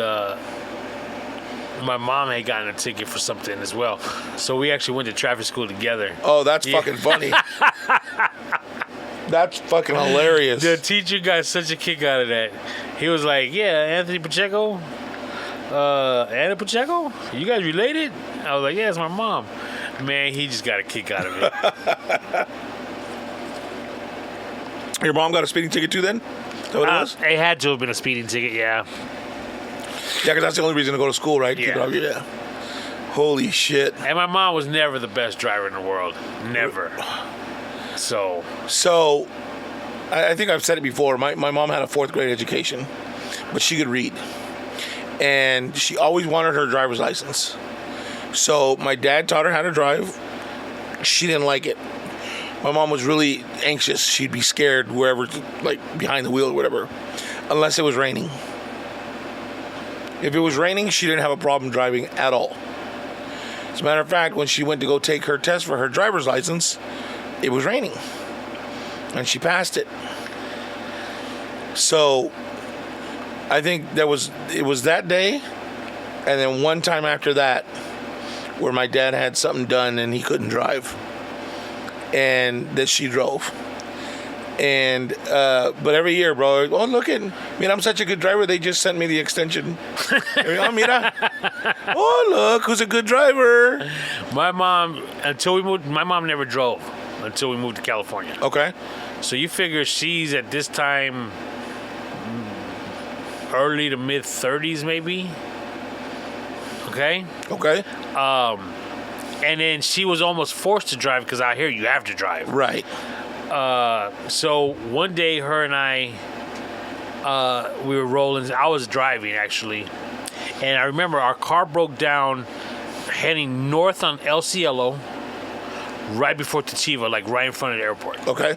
my mom had gotten a ticket for something as well. So we actually went to traffic school together.
Oh, that's fucking funny. That's fucking hilarious.
The teacher got such a kick out of that. He was like, yeah, Anthony Pacheco? Anna Pacheco? You guys related? I was like, yeah, it's my mom. Man, he just got a kick out of it.
Your mom got a speeding ticket too then? Is that what it was?
It had to have been a speeding ticket, yeah.
Yeah, because that's the only reason to go to school, right?
Yeah.
Yeah. Holy shit.
And my mom was never the best driver in the world. Never. So,
I think I've said it before. My mom had a 4th grade education, but she could read. And she always wanted her driver's license. So my dad taught her how to drive. She didn't like it. My mom was really anxious. She'd be scared wherever, like behind the wheel or whatever, unless it was raining. If it was raining, she didn't have a problem driving at all. As a matter of fact, when she went to go take her test for her driver's license, it was raining. And she passed it. So I think it was that day, and then one time after that, where my dad had something done and he couldn't drive, and that she drove. And but every year, bro, oh look at me, I'm such a good driver. They just sent me the extension. Oh, mira. Oh look, who's a good driver.
my mom never drove until we moved to California.
Okay.
So you figure she's at this time early to mid 30s maybe. Okay. And then she was almost forced to drive because out here you have to drive.
Right.
So one day her and I, we were rolling. I was driving actually, and I remember our car broke down heading north on El Cielo, right before Tachiva, like right in front of the airport.
Okay.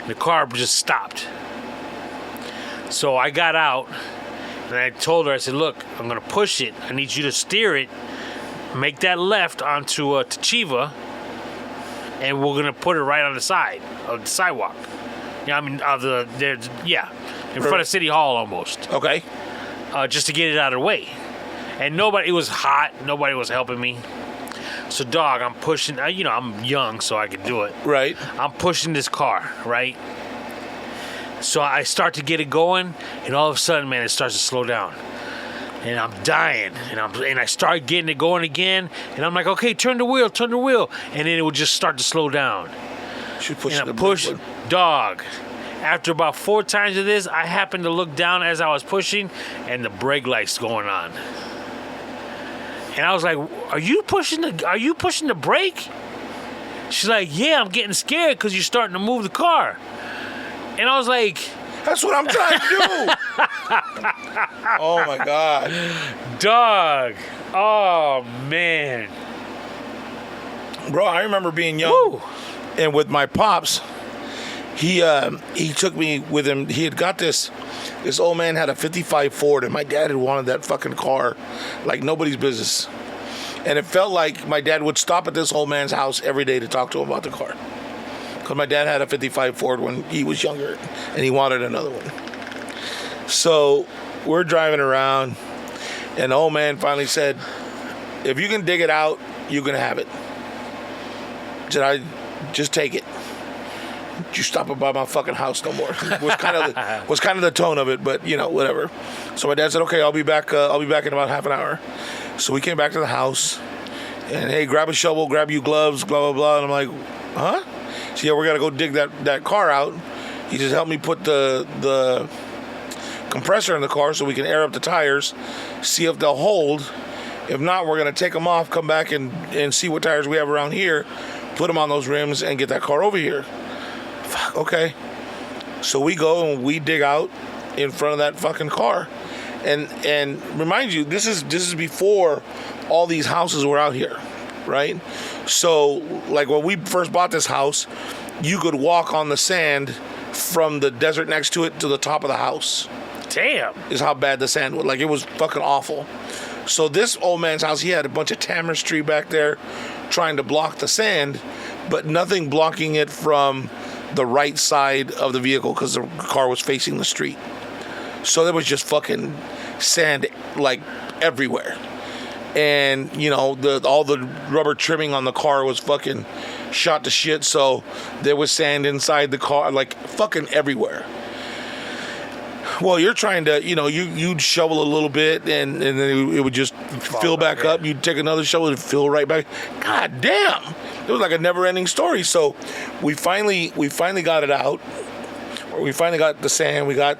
The car just stopped. So I got out and I told her, I said, look, I'm going to push it. I need you to steer it, make that left onto Tachiva, and we're going to put it right on the side of the sidewalk. Yeah, I mean, in front of City Hall almost.
Okay.
Just to get it out of the way. And it was hot. Nobody was helping me. So, dog, I'm pushing. I'm young, so I can do it.
Right.
I'm pushing this car, right? So I start to get it going, and all of a sudden, man, it starts to slow down. And I'm dying, and I start getting it going again, and I'm like, okay, turn the wheel, and then it would just start to slow down.
Should push
and I push, dog. After about 4 times of this, I happened to look down as I was pushing, and the brake light's going on. And I was like, are you pushing the brake? She's like, yeah, I'm getting scared because you're starting to move the car. And I was like,
that's what I'm trying to do. Oh my God.
Dog. Oh man.
Bro, I remember being young.
Woo.
And with my pops, he took me with him. He had got this old man had a 55 Ford, and my dad had wanted that fucking car like nobody's business. And it felt like my dad would stop at this old man's house every day to talk to him about the car. Because my dad had a 55 Ford when he was younger, and he wanted another one. So we're driving around, and the old man finally said, if you can dig it out, you can have it. Said, I just take it. You stop by my fucking house no more. was kind of the tone of it, but whatever. So my dad said, okay, I'll be back in about half an hour. So we came back to the house, and hey, grab a shovel, grab you gloves, blah blah blah. And I'm like, huh? So yeah, we're gonna go dig that car out. He just helped me put the compressor in the car so we can air up the tires, see if they'll hold. If not, we're gonna take them off, come back and see what tires we have around here, put them on those rims, and get that car over here. Fuck, okay. So we go and we dig out in front of that fucking car. And remind you, this is before all these houses were out here, right? So, like when we first bought this house, you could walk on the sand from the desert next to it to the top of the house.
Damn.
Is how bad the sand was. Like, it was fucking awful. So this old man's house, he had a bunch of tamarisk tree back there trying to block the sand, but nothing blocking it from the right side of the vehicle because the car was facing the street. So there was just fucking sand like everywhere. and all the rubber trimming on the car was fucking shot to shit. So there was sand inside the car, like fucking everywhere. Well, you're trying to, you'd shovel a little bit, and then it would just fill back up. You'd take another shovel and fill right back. God damn, it was like a never-ending story. So we finally got it out. Or we finally got the sand. We got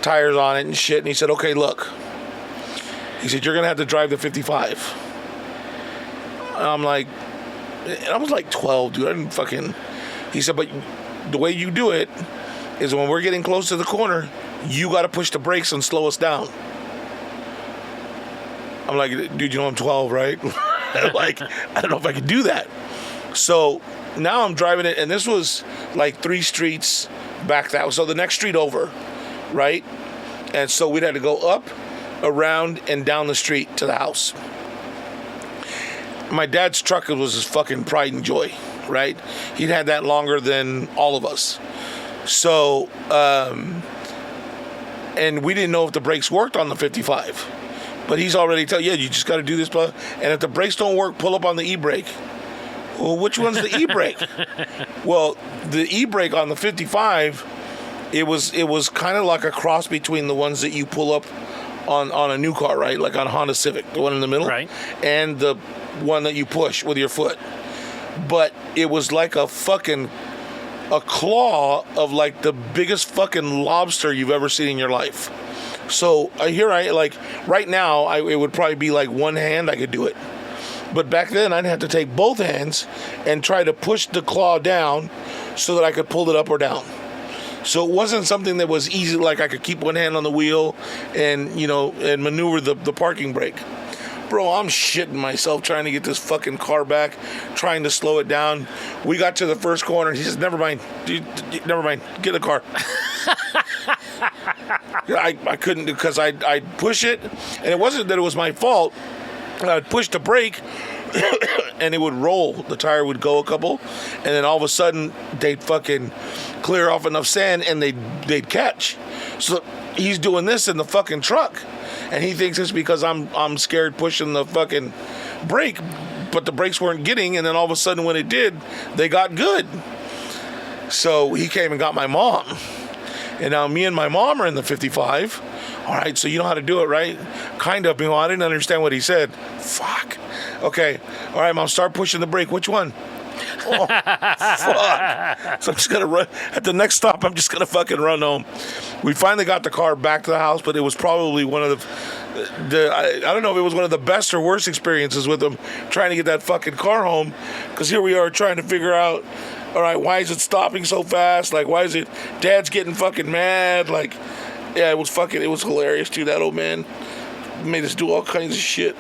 tires on it and shit. And he said, "Okay, look." He said, "You're gonna have to drive the 55." I'm like, I was like 12, dude. I didn't fucking. He said, "But the way you do it is when we're getting close to the corner, you got to push the brakes and slow us down." I'm like, "Dude, I'm 12, right?" Like, I don't know if I could do that. So now I'm driving it, and this was like 3 streets back that. So the next street over, right? And so we'd had to go up, around, and down the street to the house. My dad's truck was his fucking pride and joy, right? He'd had that longer than all of us. So, and we didn't know if the brakes worked on the 55. But he's already telling you, you just got to do this. And if the brakes don't work, pull up on the e-brake. Well, which one's the e-brake? Well, the e-brake on the 55, it was kind of like a cross between the ones that you pull up on a new car, right? Like on a Honda Civic, the one in the middle.
Right.
And the one that you push with your foot. But it was like a claw of like the biggest fucking lobster you've ever seen in your life. So right now, it would probably be like one hand I could do it. But back then, I'd have to take both hands and try to push the claw down so that I could pull it up or down. So it wasn't something that was easy, like I could keep one hand on the wheel and maneuver the parking brake. Bro, I'm shitting myself trying to get this fucking car back, trying to slow it down. We got to the first corner. He says, "Never mind. Never mind. Get in the car." I couldn't, because I'd push it, and it wasn't that it was my fault. I'd push the brake, and it would roll. The tire would go a couple, and then all of a sudden, they'd fucking clear off enough sand, and they'd catch. So he's doing this in the fucking truck, and he thinks it's because I'm scared pushing the fucking brake, but the brakes weren't getting, and then all of a sudden when it did, they got good. So he came and got my mom, and now me and my mom are in the 55. All right, so you know how to do it, right? Kind of. I didn't understand what he said. Fuck. Okay. All right, Mom, start pushing the brake. Which one? Oh, fuck. So I'm just going to run. At the next stop, I'm just going to fucking run home. We finally got the car back to the house, but it was probably one of I don't know if it was one of the best or worst experiences with him trying to get that fucking car home, because here we are trying to figure out, all right, why is it stopping so fast? Like, why is it, Dad's getting fucking mad? Like, yeah, it was hilarious, dude. That old man made us do all kinds of shit.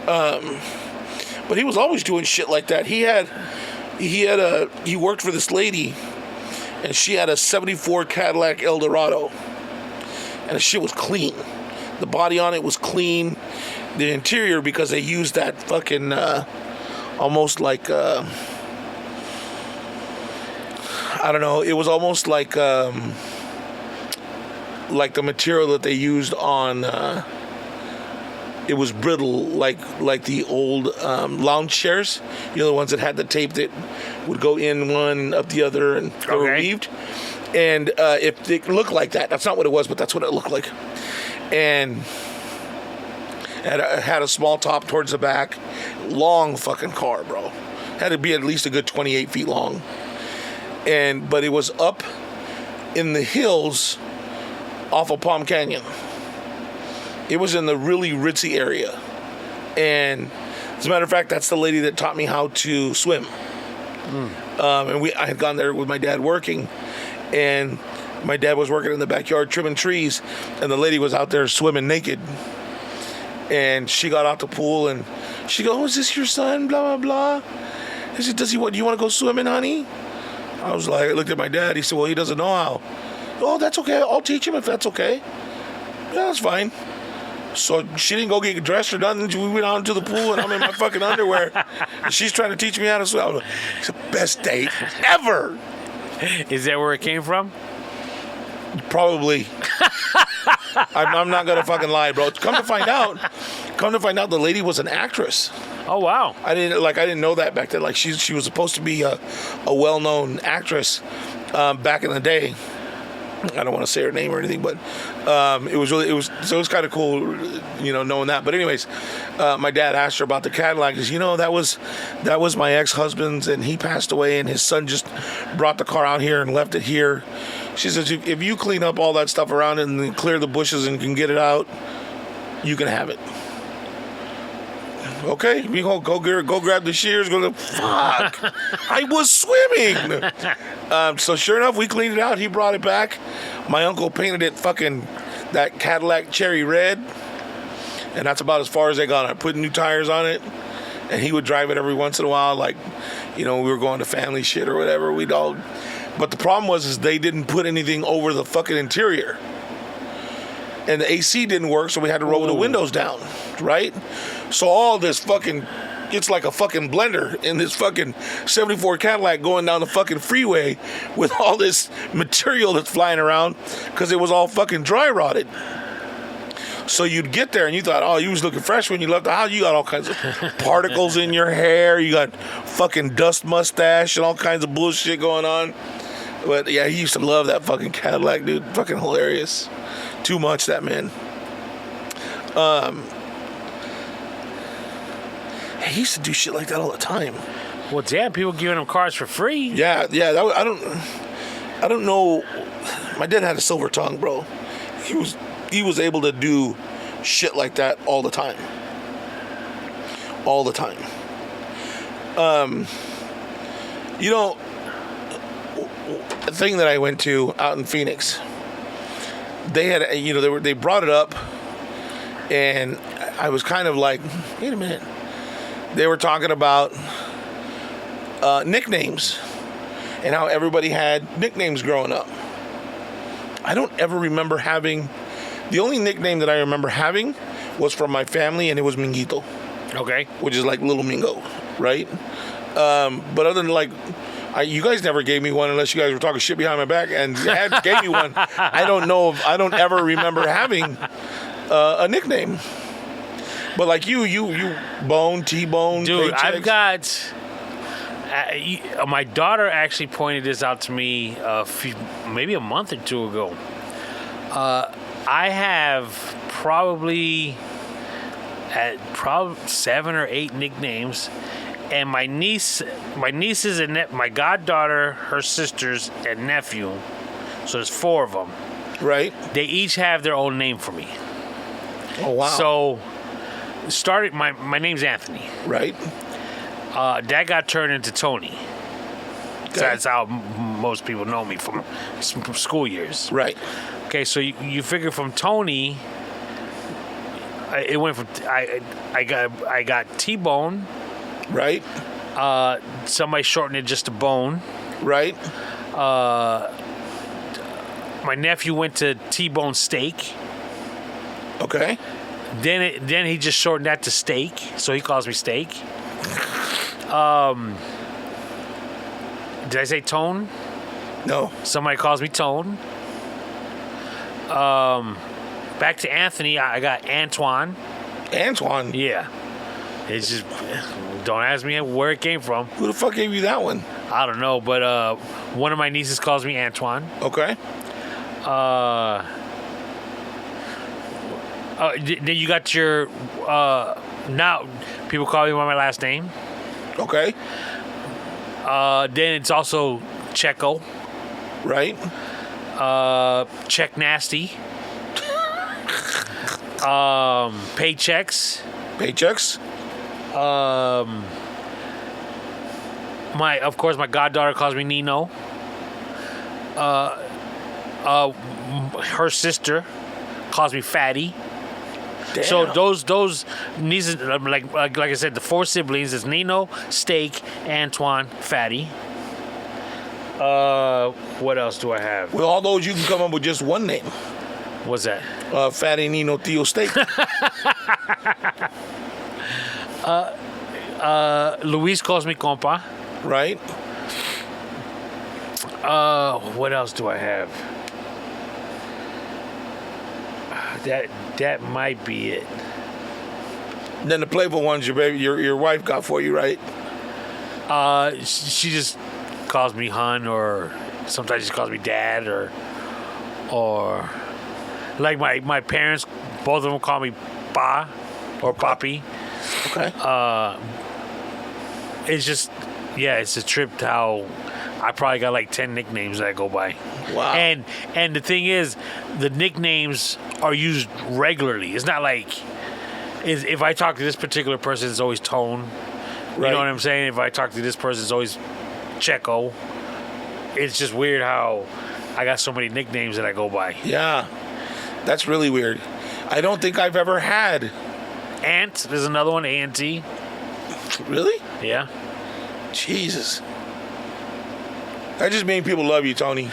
But he was always doing shit like that. He worked for this lady, and she had a 74 Cadillac Eldorado, and the shit was clean. The body on it was clean. The interior, because they used that fucking almost like I don't know. It was almost like the material that they used on. It was brittle, like the old lounge chairs. The ones that had the tape that would go in one, up the other, and they were weaved. And if it looked like that, that's not what it was, but that's what it looked like. And it had a small top towards the back. Long fucking car, bro. Had to be at least a good 28 feet long. But it was up in the hills off of Palm Canyon. It was in the really ritzy area. And as a matter of fact, that's the lady that taught me how to swim. I had gone there with my dad working, and my dad was working in the backyard trimming trees, and the lady was out there swimming naked. And she got out the pool, and she goes, "Oh, is this your son? Blah, blah, blah." I said, "Do you want to go swimming, honey?" I looked at my dad. He said, "Well, he doesn't know how." "Oh, that's okay. I'll teach him if that's okay." "Yeah, that's fine." So she didn't go get dressed or nothing. We went out into the pool, and I'm in my fucking underwear. And she's trying to teach me how to swim. It's the best date ever.
Is that where it came from?
Probably. I'm not gonna fucking lie, bro. Come to find out, the lady was an actress.
Oh wow.
I didn't know that back then. Like she was supposed to be a well-known actress back in the day. I don't want to say her name or anything, but it was kind of cool, knowing that. But anyways, my dad asked her about the Cadillac. Because that was my ex-husband's, and he passed away, and his son just brought the car out here and left it here. She says, if you clean up all that stuff around it and then clear the bushes and can get it out, you can have it. Okay, we gonna go grab the shears. Fuck! I was swimming. So sure enough, we cleaned it out. He brought it back. My uncle painted it that Cadillac cherry red, and that's about as far as they got. I put new tires on it, and he would drive it every once in a while. Like, we were going to family shit or whatever. But the problem was they didn't put anything over the fucking interior. And the AC didn't work, so we had to roll the windows down, right? So all this fucking, it's like a fucking blender in this fucking 74 Cadillac going down the fucking freeway with all this material that's flying around because it was all fucking dry rotted. So you'd get there and you thought, oh, you was looking fresh when you left the house. You got all kinds of particles in your hair. You got fucking dust mustache and all kinds of bullshit going on. But yeah, he used to love that fucking Cadillac, dude. Fucking hilarious. Too much, that man. He used to do shit like that all the time.
Well, damn, people giving him cars for free.
Yeah. I don't know. My dad had a silver tongue, bro. He was able to do shit like that all the time. All the time. A thing that I went to out in Phoenix. They had, they brought it up, and I was kind of like, wait a minute. They were talking about nicknames and how everybody had nicknames growing up. I don't ever remember having. The only nickname that I remember having was from my family, and it was Minguito.
Okay.
Which is like Little Mingo, right? But other than you guys never gave me one unless you guys were talking shit behind my back, and gave me one. I don't ever remember having a nickname. But like you Bone, T-Bone,
dude,
Paychecks.
I've got. My daughter actually pointed this out to me maybe a month or two ago. I have probably 7 or 8 nicknames. And my nieces and my goddaughter, her sisters, and nephew, so there's 4 of them.
Right.
They each have their own name for me.
Oh, wow.
So, my name's Anthony.
Right.
That got turned into Tony.
Okay.
So that's how most people know me from school years.
Right.
Okay, so you figure from Tony, it went from I got T-Bone.
Right.
Somebody shortened it just to Bone.
Right.
My nephew went to T-Bone Steak.
Okay.
Then he just shortened that to Steak, so he calls me Steak. Did I say Tone?
No.
Somebody calls me Tone. Back to Anthony, I got Antoine.
Antoine?
Yeah. It's just, don't ask me where it came from.
Who the fuck gave you that one?
I don't know, but one of my nieces calls me Antoine.
Okay.
Then you got your, now people call me by my last name.
Okay.
Then it's also Checo.
Right.
Check Nasty. Paychecks.
Paychecks.
Of course, my goddaughter calls me Nino. Her sister calls me Fatty.
Damn.
So those nieces, like I said, the 4 siblings is Nino, Steak, Antoine, Fatty. What else do I have?
With all those, you can come up with just one name.
What's that?
Fatty Nino Tio Steak.
Luis calls me Compa.
Right.
What else do I have? That might be it.
Then the playful ones your wife got for you, right?
She just calls me hun, or sometimes she calls me dad, or like my parents, both of them call me pa or papi.
Okay.
It's just, it's a trip to how I probably got like 10 nicknames that I go by.
Wow.
And the thing is, the nicknames are used regularly. It's not like if I talk to this particular person, it's always Tone. You know what I'm saying? If I talk to this person, it's always Checo. It's just weird how I got so many nicknames that I go by.
Yeah, that's really weird. I don't think I've ever had.
Ant, there's another one, A-N-T.
Really?
Yeah.
Jesus. That just means people love you, Tony.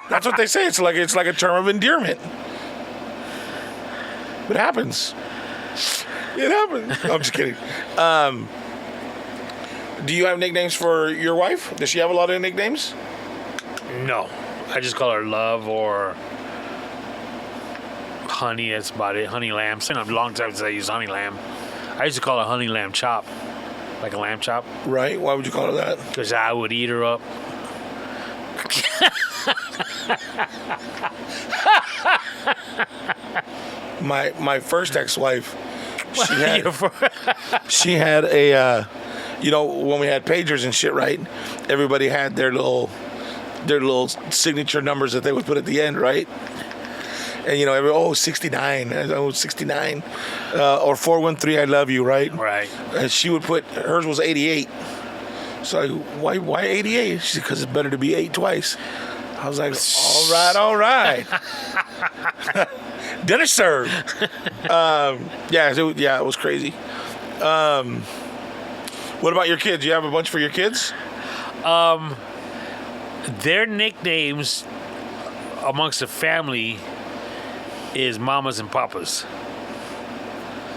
That's what they say. It's like a term of endearment. It happens. It happens. No, I'm just kidding. Do you have nicknames for your wife? Does she have a lot of nicknames?
No. I just call her Love or Honey. That's about it. Honey Lamb. It's been a long time since I used Honey Lamb. I used to call her Honey Lamb Chop. Like a lamb chop.
Right. Why would you call her that?
Because I would eat her up.
My first ex-wife, she had a, when we had pagers and shit, right? Everybody had their little signature numbers that they would put at the end, right? And 69, 69, or 413, I love you, right?
Right.
And she would put, hers was 88. So why 88? She said, because it's better to be 8 twice. I was like, all right. Dinner served. It was crazy. What about your kids? You have a bunch for your kids?
Their nicknames amongst the family is Mamas and Papas.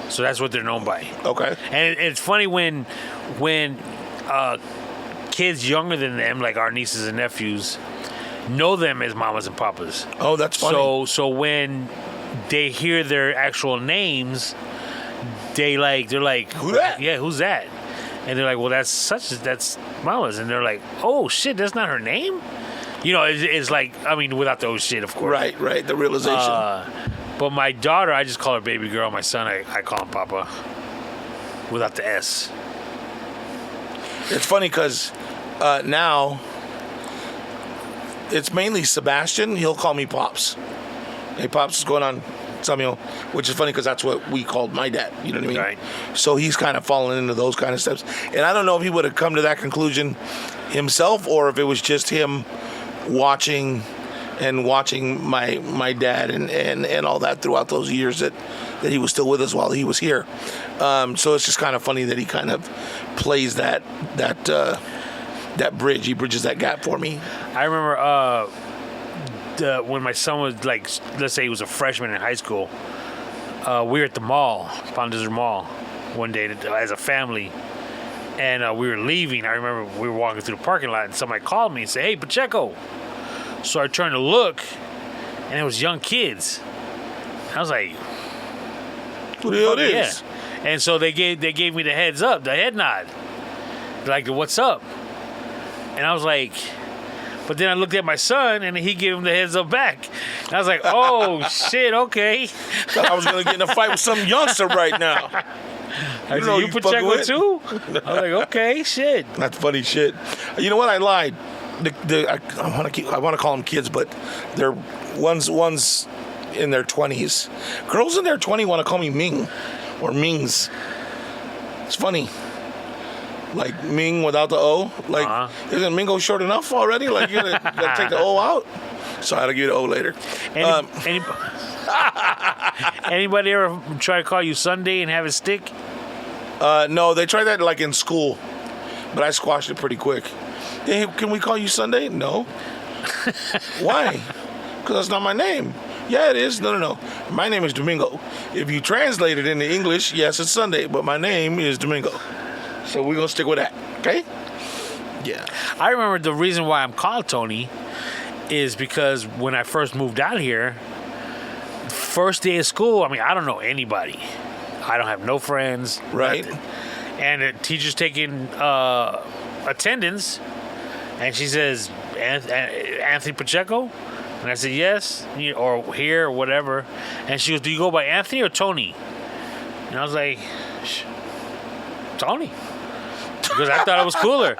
So that's what they're known by.
Okay.
And it's funny when kids younger than them, like our nieces and nephews, know them as Mamas and Papas.
Oh, that's funny.
So when they hear their actual names, they're like,
who that?
Yeah, who's that? And they're like, well, that's Mama's. And they're like, oh shit, that's not her name? It's like, without the oh shit, of course.
Right, the realization.
But my daughter, I just call her baby girl. My son, I call him Papa, without the S.
It's funny because now it's mainly Sebastian. He'll call me Pops. Hey, Pops, what's going on? Samuel, which is funny because that's what we called my dad. You know what I mean?
Right.
So he's kind of fallen into those kind of steps. And I don't know if he would have come to that conclusion himself or if it was just him watching my dad and all that throughout those years that he was still with us while he was here. So it's just kind of funny that he kind of plays that bridge. He bridges that gap for me.
I remember when my son was like, let's say he was a freshman in high school, we were at the mall, Palm Desert Mall, one day as a family, and we were leaving. I remember we were walking through the parking lot, and somebody called me and said, "Hey, Pacheco." So I turned to look, and it was young kids. I was like,
"Who the hell is?"
Yeah. And so they gave me the heads up, the head nod, like the what's up, and I was like. But then I looked at my son, and he gave him the heads up back. And I was like, oh, shit, okay.
Thought I was going to get in a fight with some youngster right now.
I said, you Pacheco too? I was like, okay, shit.
That's funny shit. You know what? I lied. I want to call them kids, but they're one's in their 20s. Girls in their 20s want to call me Ming or Mings. It's funny. Like Ming without the O. Like, isn't Mingo short enough already? Like, you gotta take the O out? Sorry, I'll give you the O later.
Anybody ever try to call you Sunday and have it stick?
No, they tried that like in school, but I squashed it pretty quick. Hey, can we call you Sunday? No. Why? Because that's not my name. Yeah, it is. No. My name is Domingo. If you translate it into English, yes, it's Sunday, but my name is Domingo. So we're going to stick with that, okay? Yeah.
I remember the reason why I'm called Tony is because when I first moved out here, first day of school, I mean, I don't know anybody. I don't have no friends.
Right.
Nothing. And the teacher's taking attendance, and she says, Anthony Pacheco? And I said, yes, or here, or whatever. And she goes, do you go by Anthony or Tony? And I was like, Tony. Because I thought it was cooler.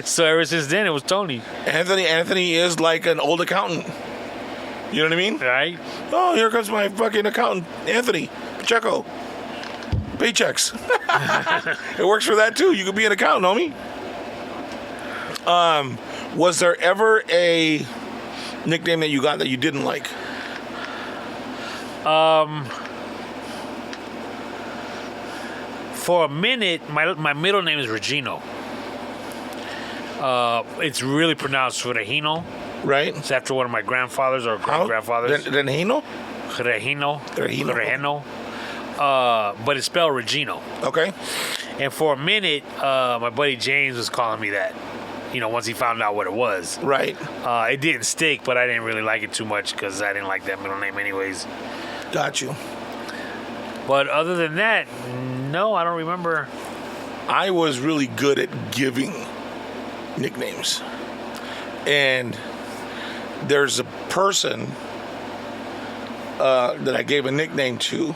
So ever since then, it was Tony.
Anthony is like an old accountant. You know what I mean?
Right?
Oh, here comes my fucking accountant, Anthony Pacheco. Paychecks. It works for that too. You could be an accountant, homie. Was there ever a nickname that you got that you didn't like?
For a minute, my middle name is Regino. It's really pronounced Regino.
Right.
It's after one of my grandfathers or great-grandfathers.
Regino?
Regino. But it's spelled Regino.
Okay.
And for a minute, my buddy James was calling me that. Once he found out what it was.
Right.
It didn't stick, but I didn't really like it too much because I didn't like that middle name anyways.
Got you.
But other than that, no, I don't remember.
I was really good at giving nicknames. And there's a person that I gave a nickname to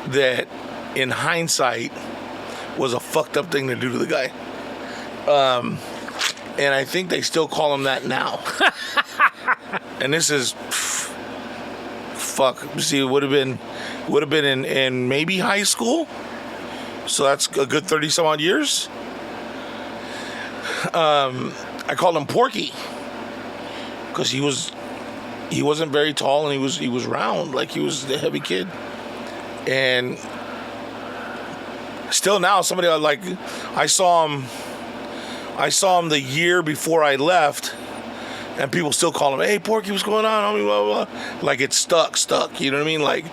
that, in hindsight, was a fucked up thing to do to the guy. And I think they still call him that now. And this is fuck. See, it would have been in maybe high school. So that's a good 30 some odd years. I called him Porky because he wasn't very tall, and he was round, like he was a heavy kid. And still now, somebody like, I saw him the year before I left, and people still call him, hey, Porky, what's going on, homie, blah, blah, blah. Like it's stuck, you know what I mean? Like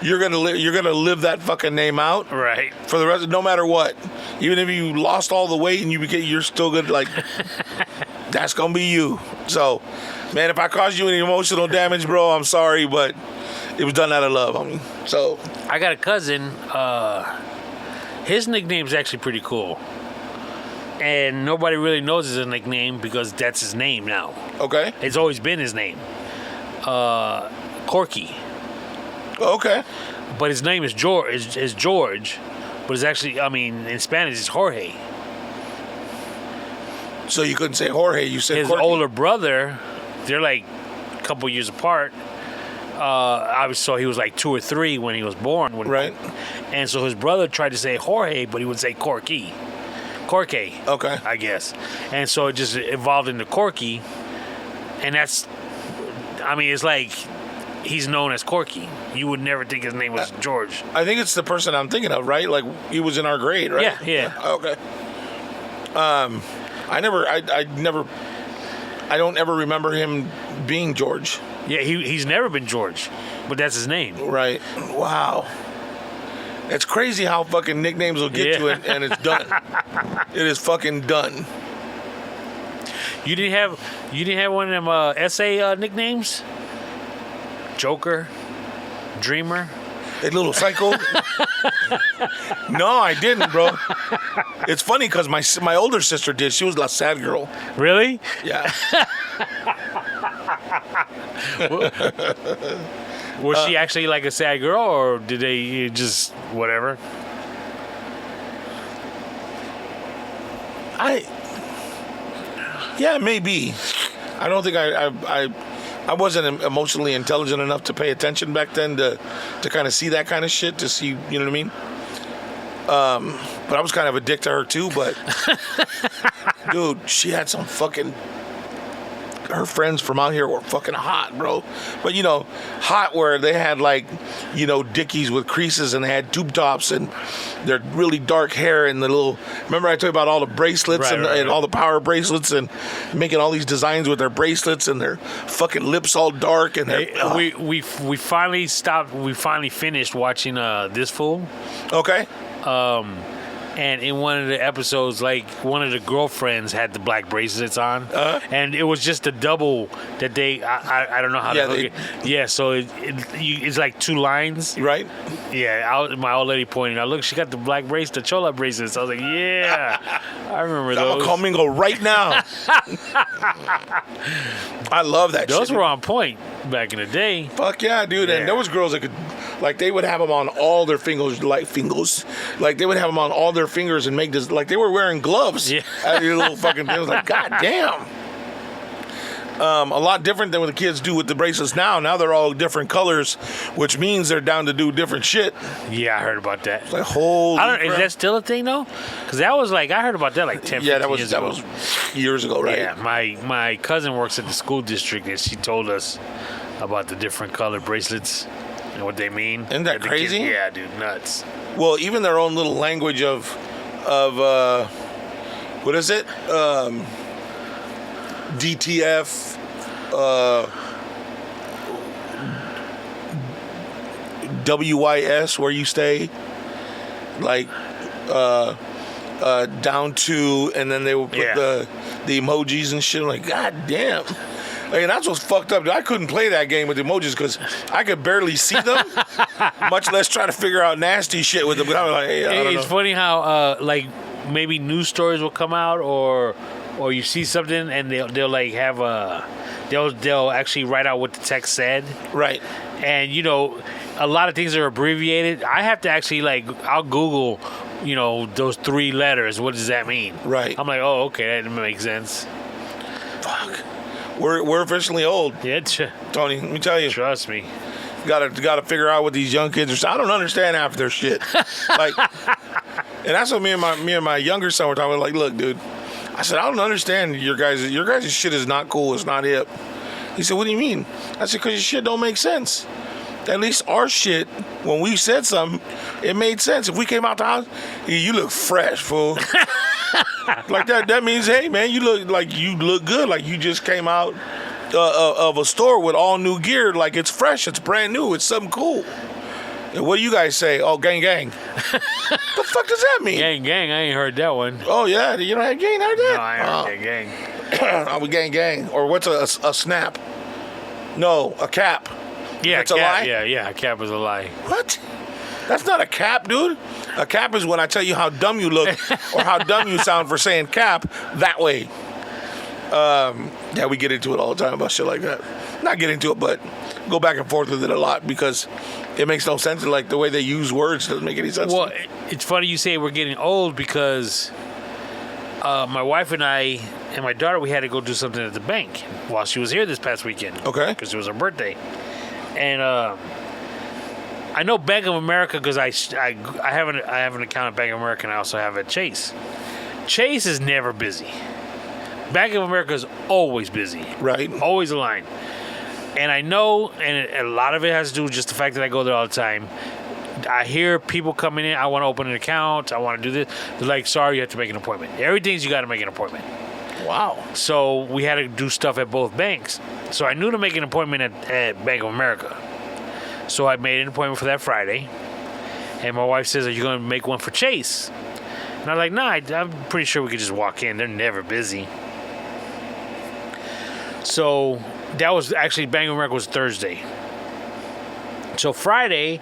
you're gonna live that fucking name out,
right,
for the rest, no matter what. Even if you lost all the weight and you're still good, like that's gonna be you. So, man, if I caused you any emotional damage, bro, I'm sorry, but it was done out of love, homie. So
I got a cousin. His nickname's actually pretty cool. And nobody really knows his nickname because that's his name now. Okay. It's always been his name. Corky.
Okay.
But his name is George. But it's actually, in Spanish, it's Jorge.
So you couldn't say Jorge, you said
his
Corky.
Older brother, they're like a couple years apart. So he was like 2 or 3 when he was born.
Right.
And so his brother tried to say Jorge, but he would say Corky. Corky. Okay. I guess. And so it just evolved into Corky. And that's, it's like he's known as Corky. You would never think his name was George.
I think it's the person I'm thinking of, right? Like he was in our grade, right?
Yeah.
Okay. I don't ever remember him being George.
Yeah, he's never been George, but that's his name.
Right. Wow. It's crazy how fucking nicknames will get you, and it's done. It is fucking done.
You didn't have one of them essay nicknames? Joker, Dreamer.
A little psycho. No, I didn't, bro. It's funny because my older sister did. She was a sad girl.
Really?
Yeah.
Was she actually like a sad girl, or did they just whatever?
Yeah, maybe. I don't think I wasn't emotionally intelligent enough to pay attention back then to kind of see that kind of shit, to see, you know what I mean? But I was kind of a dick to her too, but dude, she had some fucking, her friends from out here were fucking hot, bro. But hot where they had like, dickies with creases, and they had tube tops, and their really dark hair, and the little, remember I told you about all the bracelets, and all the power bracelets, and making all these designs with their bracelets, and their fucking lips all dark, and
we finally stopped. We finally finished watching this fool.
Okay.
And in one of the episodes, like one of the girlfriends had the black bracelets on, and it was just a double that they. I don't know how to hook it. Yeah, so it's like two lines.
Right.
Yeah, my old lady pointed out. Look, she got the black bracelet, the chola bracelets. I was like, yeah, I remember those.
I'm gonna call Mingo right now. I love that.
Those
shit.
were on point back in the day.
Fuck yeah, dude.
Yeah.
And there was girls that could, like, they would have them on all their fingers, like they would have them on all their fingers and make this, like they were wearing gloves.
Yeah.
Out of your little fucking thing. I was like, God damn. A lot different than what the kids do with the bracelets now. Now they're all different colors, which means they're down to do different shit.
Yeah, I heard about that.
It's like, holy crap.
Is that still a thing though? Because that was like I heard about that like 10, 15 years ago.
That was years ago, right?
Yeah, my cousin works at the school district, and she told us about the different colored bracelets and what they mean.
Isn't that crazy?
Yeah, dude, nuts.
Well, even their own little language of what is it? DTF. WYS, where you stay, like down to, and then they would put the emojis and shit. I'm like, God damn. Like, and that's what's fucked up. I couldn't play that game with emojis because I could barely see them, much less try to figure out nasty shit with them. But I was like, hey, I don't know.
It's funny how like maybe news stories will come out, or you see something and they'll like have they'll actually write out what the text said.
Right.
And a lot of things are abbreviated. I have to actually I'll Google, those 3 letters. What does that mean?
Right.
I'm like, oh, okay, that makes sense.
Fuck. We're officially old.
Yeah,
Tony, let me tell you.
Trust me.
Gotta figure out what these young kids are. I don't understand half their shit. Like, and that's what me and my younger son were talking about. Like, look, dude. I said, I don't understand your guys' shit is not cool. It's not hip. He said, what do you mean? I said, because your shit don't make sense. At least our shit, when we said something, it made sense. If we came out the house, you look fresh, fool. Like that means, hey, man, you look good. Like you just came out of a store with all new gear. Like it's fresh. It's brand new. It's something cool. And what do you guys say? Oh, gang, gang. The fuck does that mean?
Gang, gang. I ain't heard that one.
Oh, yeah. You don't have gang heard that?
No, I ain't heard that gang.
Oh, we gang, gang. Or what's a snap? No, a cap.
Yeah,
that's a lie?
Yeah, a cap is a lie.
What? That's not a cap, dude. A cap is when I tell you how dumb you look or how dumb you sound for saying cap that way. Yeah, we get into it all the time about shit like that. Not get into it, but go back and forth with it a lot because it makes no sense. Like the way they use words doesn't make any sense.
Well, it's funny you say we're getting old because my wife and I and my daughter, we had to go do something at the bank while she was here this past weekend.
Okay.
Because it was her birthday. And I know Bank of America because I have an account at Bank of America and I also have at Chase. Chase is never busy. Bank of America is always busy.
Right.
Always a line. And I know, and a lot of it has to do with just the fact that I go there all the time. I hear people coming in, I want to open an account, I want to do this. They're like, sorry, you have to make an appointment. Everything's you got to make an appointment.
Wow.
So we had to do stuff at both banks. So I knew to make an appointment at Bank of America. So I made an appointment for that Friday. And my wife says, are you going to make one for Chase? And I was like, nah, I'm pretty sure we could just walk in. They're never busy. So that was actually, Bank of America was Thursday. So Friday,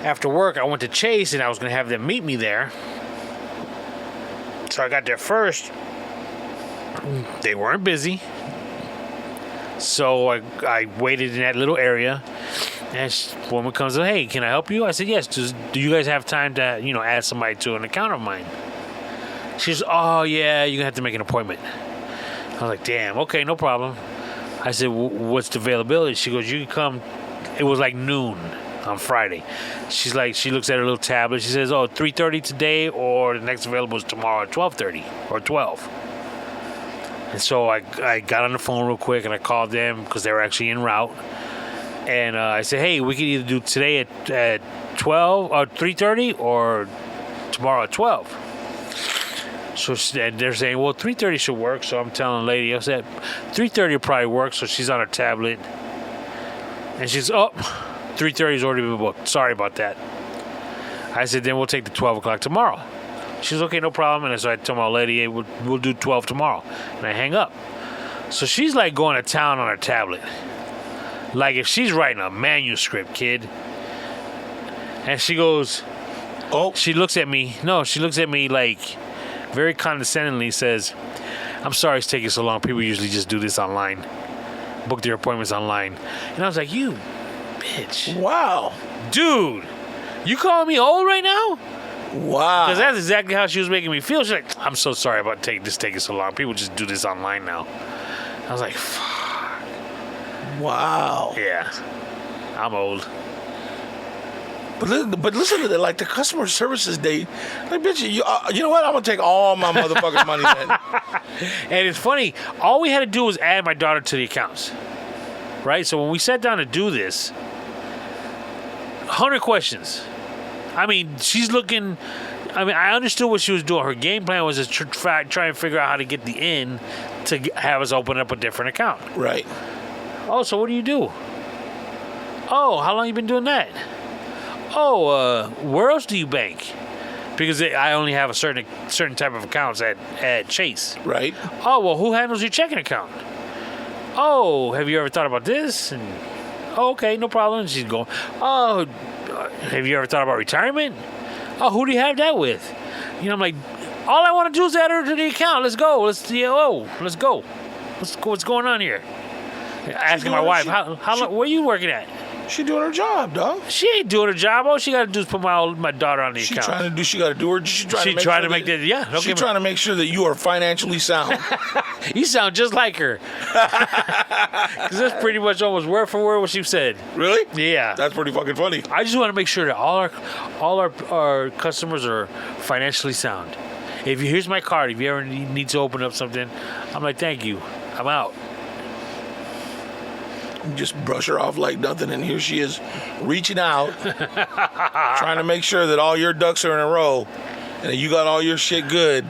after work, I went to Chase and I was going to have them meet me there. So I got there first. They weren't busy. So I waited in that little area. And this woman comes up, hey, can I help you? I said, yes. Do you guys have time to, add somebody to an account of mine? She says, oh, yeah, you're going to have to make an appointment. I was like, damn, okay, no problem. I said, what's the availability? She goes, you can come. It was like noon on Friday. She's like, she looks at her little tablet. She says, oh, 3:30 today, or the next available is tomorrow at 12:30 or 12. And so I got on the phone real quick and I called them because they were actually en route. And I said, hey, we could either do today at 12 or 3:30 or tomorrow at 12. So they're saying, well, 3:30 should work. So I'm telling the lady, I said, 3:30 will probably work. So she's on her tablet. And she's, 3:30 has already been booked. Sorry about that. I said, then we'll take the 12 o'clock tomorrow. She was okay, no problem. And so I told my old lady, hey, we'll do 12 tomorrow. And I hang up. So she's like going to town on her tablet. Like if she's writing a manuscript, kid. And she goes,
Oh,
she looks at me. No, she looks at me like very condescendingly says, I'm sorry it's taking so long. People usually just do this online. Book their appointments online. And I was like, you bitch.
wow.
Dude, you calling me old right now?
Wow.
Because that's exactly how she was making me feel. She's like, I'm so sorry about this taking so long. People just do this online now. I was like, fuck.
Wow.
Yeah. I'm old.
But listen to that, like the customer services date. Like, bitch, you know what? I'm gonna take all my motherfucking money then.
And it's funny, all we had to do was add my daughter to the accounts. Right? So when we sat down to do this, 100 questions. I mean, she's looking. I mean, I understood what she was doing. Her game plan was to try and figure out how to get the in to have us open up a different account.
Right.
Oh, so what do you do? Oh, how long you been doing that? Oh, where else do you bank? Because I only have a certain type of accounts at Chase.
Right.
Oh, well, who handles your checking account? Oh, have you ever thought about this? And oh, okay, no problem. And she's going, oh, have you ever thought about retirement? Oh, who do you have that with? You know, I'm like, all I want to do is add her to the account. Let's go. Let's go. What's going on here? Asking my wife, how long, where are you working at?
She doing her job, dog.
She ain't doing her job. All she got to do is put my daughter on the
She
account.
trying to do. She got to do her. She trying to make sure
yeah.
She's trying to make sure that you are financially sound.
You sound just like her. Because that's pretty much almost word for word what she said.
Really?
Yeah.
That's pretty fucking funny.
I just want to make sure that all our customers are financially sound. Here's my card. If you ever need to open up something, I'm like, thank you. I'm out.
You just brush her off like nothing, and here she is reaching out, trying to make sure that all your ducks are in a row, and that you got all your shit good,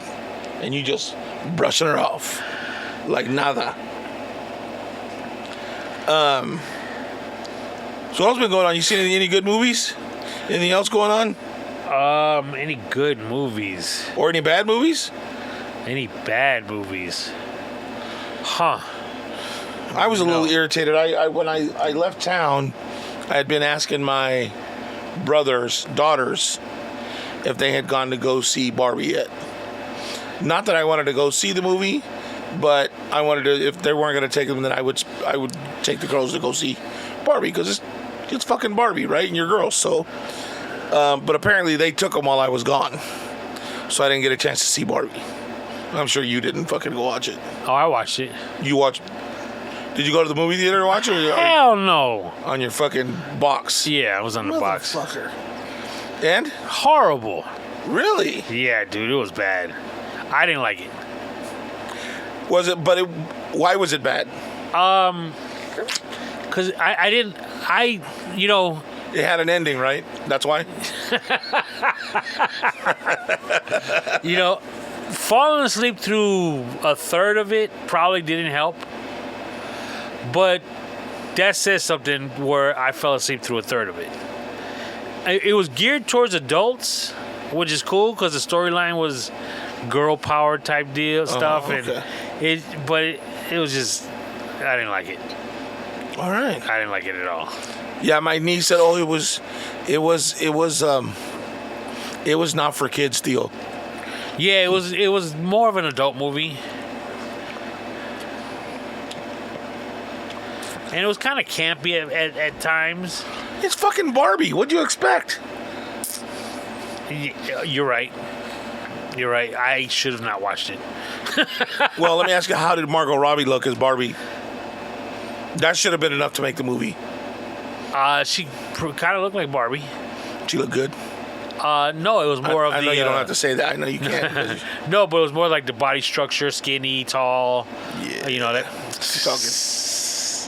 and you just brushing her off like nada. So what's been going on? You seen any good movies? Anything else going on?
Any good movies?
Or any bad movies?
Any bad movies? Huh.
I was a little irritated. When I left town, I had been asking my brother's daughters if they had gone to go see Barbie yet. Not that I wanted to go see the movie, but I wanted to. If they weren't going to take them, then I would take the girls to go see Barbie because it's fucking Barbie, right? And you're girls, so. But apparently they took them while I was gone, so I didn't get a chance to see Barbie. I'm sure you didn't fucking go watch it.
Oh, I watched it.
You watched. Did you go to the movie theater to watch it? Or
Hell no.
on your fucking box?
Yeah, I was on the box.
Motherfucker. And?
Horrible.
Really?
Yeah, dude, it was bad. I didn't like it.
Was it? But why was it bad?
Because I didn't, you know.
It had an ending, right? That's why?
You know, falling asleep through a third of it probably didn't help. But that says something where I fell asleep through a third of it. It was geared towards adults, which is cool because the storyline was girl power type deal stuff,
okay.
and it was just, I didn't like it.
All right.
I didn't like it at all.
Yeah, my niece said, "Oh, it was not for kids, Theo."
Yeah, it was more of an adult movie. And it was kind of campy at times.
It's fucking Barbie. What'd you expect?
You're right. You're right. I should have not watched it.
Well, let me ask you, how did Margot Robbie look as Barbie? That should have been enough to make the movie.
She kind of looked like Barbie.
She looked good.
No, it was more of the...
I know you don't have to say that. I know you can't.
No, but it was more like the body structure, skinny, tall.
Yeah.
You know that.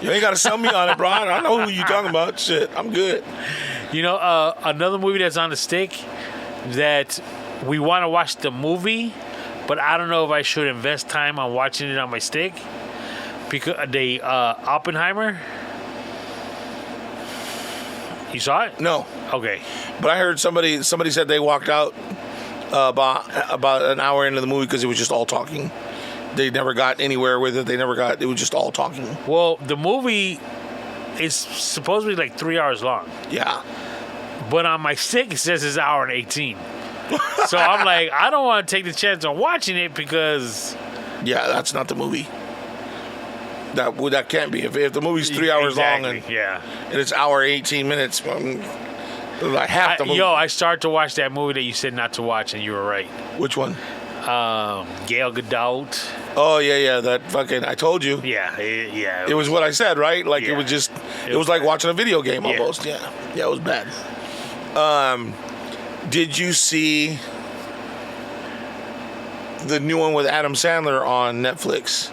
You ain't got to sell me on it, bro. I know who you talking about. Shit, I'm good.
You know, another movie that's on the stick that we want to watch the movie, but I don't know if I should invest time on watching it on my stick. Because Oppenheimer. You saw it?
No.
Okay.
But I heard somebody said they walked out about an hour into the movie because it was just all talking. They never got anywhere with it. It was just all talking.
Well, the movie is supposed to be like 3 hours long.
Yeah.
But on my stick, it says it's an hour and 18. So I'm like, I don't want to take the chance on watching it because...
Yeah, that's not the movie. That can't be. If the movie's 3 hours long and it's hour 18 minutes, like half the movie.
I started to watch that movie that you said not to watch, and you were right.
Which one?
Gail Gadot.
Oh yeah, that fucking. I told you.
Yeah.
It was what I said, right? Like it was just. It was like watching a video game almost. Yeah, it was bad. Did you see the new one with Adam Sandler on Netflix?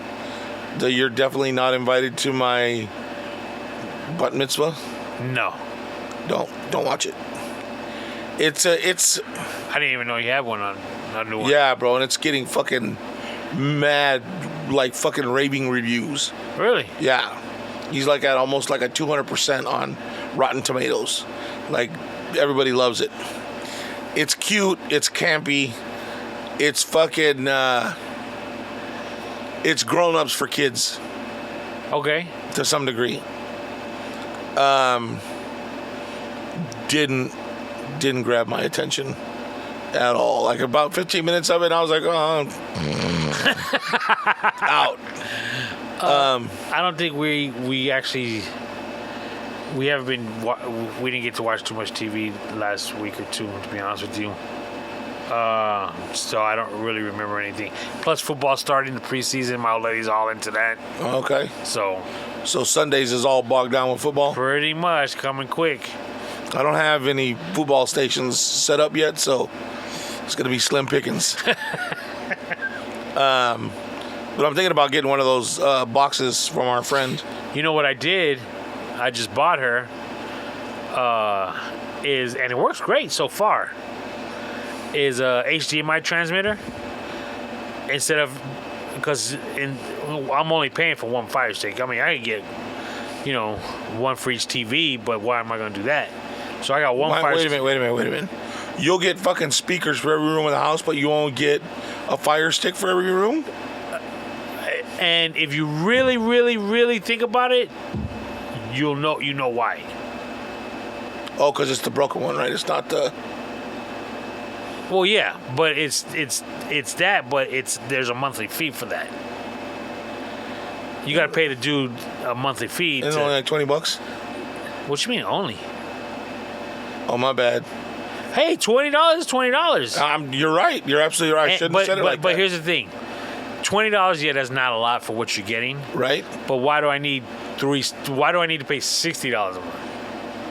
You're definitely not invited to my bat mitzvah.
No.
Don't watch it. It's.
I didn't even know you had one on a new one.
Yeah, bro, and it's getting fucking mad, like fucking raving reviews.
Really?
Yeah, he's like at almost like a 200% on Rotten Tomatoes. Like everybody loves it. It's cute. It's campy. It's fucking. It's grown-ups for kids.
Okay.
To some degree. Didn't grab my attention at all. Like about 15 minutes of it, I was like, oh, out.
I don't think we didn't get to watch too much TV last week or two, to be honest with you. So I don't really remember anything. Plus, football starting the preseason. My old lady's all into that.
Okay.
So
Sundays is all bogged down with football?
Pretty much. Coming quick.
I don't have any football stations set up yet, so it's going to be slim pickings. But I'm thinking about getting one of those boxes from our friend.
You know what I did? I just bought her. And it works great so far. Is a HDMI transmitter instead of because I'm only paying for one Fire Stick. I mean, I could get one for each TV, but why am I going to do that? So I got one Fire Stick.
Wait a minute. You'll get fucking speakers for every room in the house, but you won't get a Fire Stick for every room?
And if you really, really, really think about it, you know why.
Oh, because it's the broken one, right? It's not the...
Well, yeah, but it's that, but there's a monthly fee for that. You got to pay the dude a monthly fee.
It's only like $20?
What you mean only?
Oh, my bad.
Hey, $20 is $20.
You're right. You're absolutely right. I shouldn't have said it like that.
But here's the thing. $20, yeah, that's not a lot for what you're getting.
Right.
But why do I need to pay $60 a month?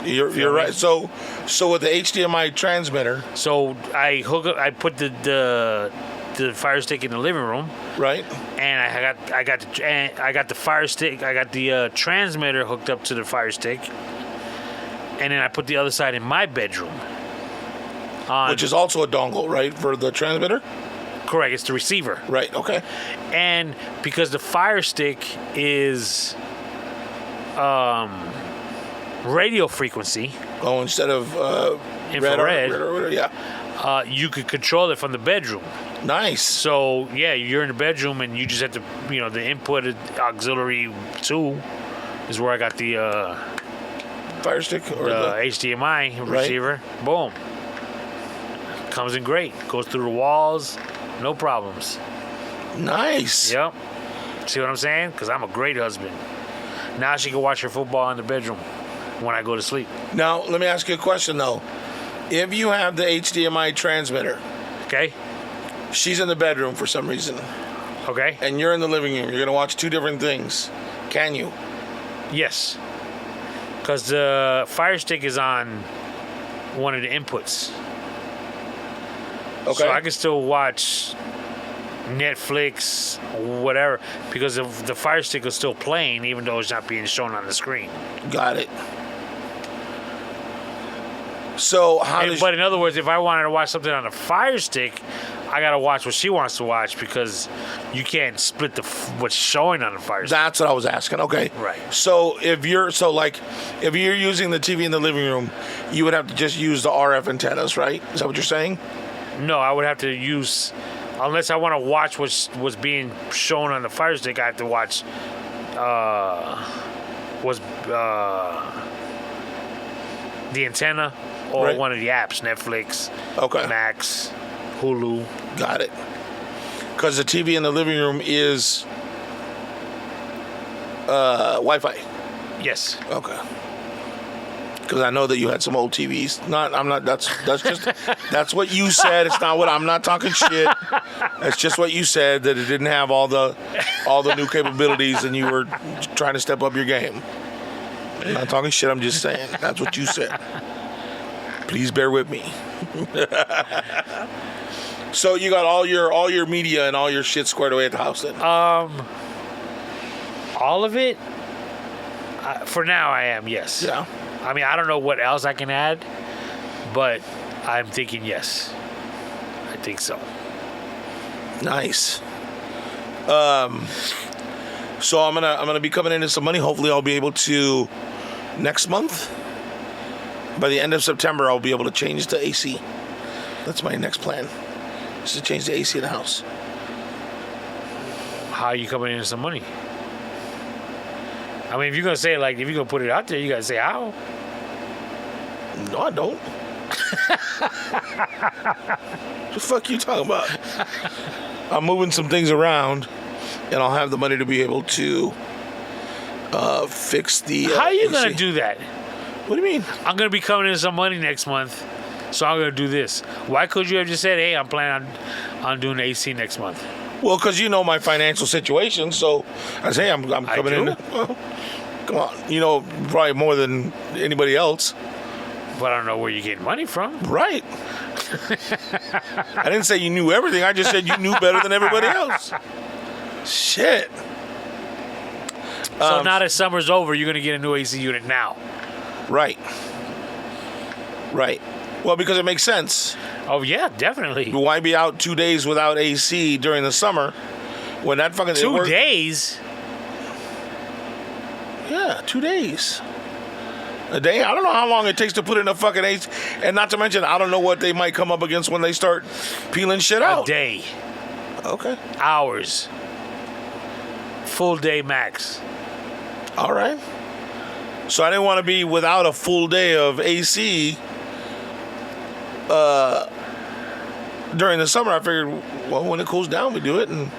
You're right. So with the HDMI transmitter.
So I put the Fire Stick in the living room.
Right.
And I got the Fire Stick. I got the transmitter hooked up to the Fire Stick. And then I put the other side in my bedroom.
Which is also a dongle, right, for the transmitter?
Correct. It's the receiver.
Right. Okay.
And because the Fire Stick is radio frequency.
Oh, instead of
infrared.
Yeah.
You could control it from the bedroom.
Nice.
So yeah, you're in the bedroom and you just have to, the input auxiliary 2 is where I got the
Fire Stick or
the HDMI receiver. Right. Boom. Comes in great. Goes through the walls. No problems.
Nice.
Yep. See what I'm saying? Because I'm a great husband. Now she can watch her football in the bedroom when I go to sleep.
Now, let me ask you a question, though. If you have the HDMI transmitter.
Okay.
She's in the bedroom for some reason.
Okay.
And you're in the living room. You're going to watch two different things. Can you?
Yes. Because the Fire Stick is on one of the inputs.
Okay.
So I can still watch Netflix, whatever, because of the Fire Stick is still playing, even though it's not being shown on the screen.
Got it. So
But in other words, if I wanted to watch something on a Fire Stick, I gotta watch what she wants to watch because you can't split what's showing on the Fire Stick.
That's what I was asking. Okay.
Right.
So if you're using the TV in the living room, you would have to just use the RF antennas, right? Is that what you're saying?
No, I would have to use, unless I want to watch what's being shown on the Fire Stick. I have to watch. The antenna or
Right.
one of the apps, Netflix,
Okay.
Max, Hulu.
Got it. Because the TV in the living room is Wi-Fi.
Yes.
Okay. Because I know that you had some old TVs. I'm not. That's just that's what you said. It's not what I'm not talking shit. That's just what you said, that it didn't have all the new capabilities, and you were trying to step up your game. I'm not talking shit. I'm just saying that's what you said. Please bear with me. So you got all your media and all your shit squared away at the house then?
All of it. For now, I am, yes.
Yeah.
I mean, I don't know what else I can add, but I'm thinking yes. I think so.
Nice. So I'm gonna be coming into some money. Hopefully, I'll be able to next month. By the end of September, I'll be able to change to AC. That's my next plan. Is to change the AC in the house.
How are you coming into some money? I mean, if you're gonna say it, like, if you're gonna put it out there, you gotta say how.
No, I don't. What the fuck you talking about? I'm moving some things around, and I'll have the money to be able to fix the.
How are you
AC.
gonna do that?
What do you mean?
I'm gonna be coming in some money next month, so I'm gonna do this. Why could you have just said, "Hey, I'm planning on doing the AC next month"?
Well, because you know my financial situation, so I say I'm coming in.
do?
Well, come on, you know probably more than anybody else,
But I don't know where you're getting money from.
right? I didn't say you knew everything. I just said you knew better than everybody else. Shit.
So now that summer's over, you're gonna get a new AC unit now.
Right. Right. Well, because it makes sense.
Oh yeah, definitely.
Why be out 2 days without AC during the summer when that fucking
2 days.
Yeah, 2 days. A day? I don't know how long it takes to put in a fucking AC. And not to mention, I don't know what they might come up against when they start peeling shit out.
A day.
Okay.
Hours. Full day max.
All right. So I didn't want to be without a full day of AC during the summer. I figured, well, when it cools down, we do it and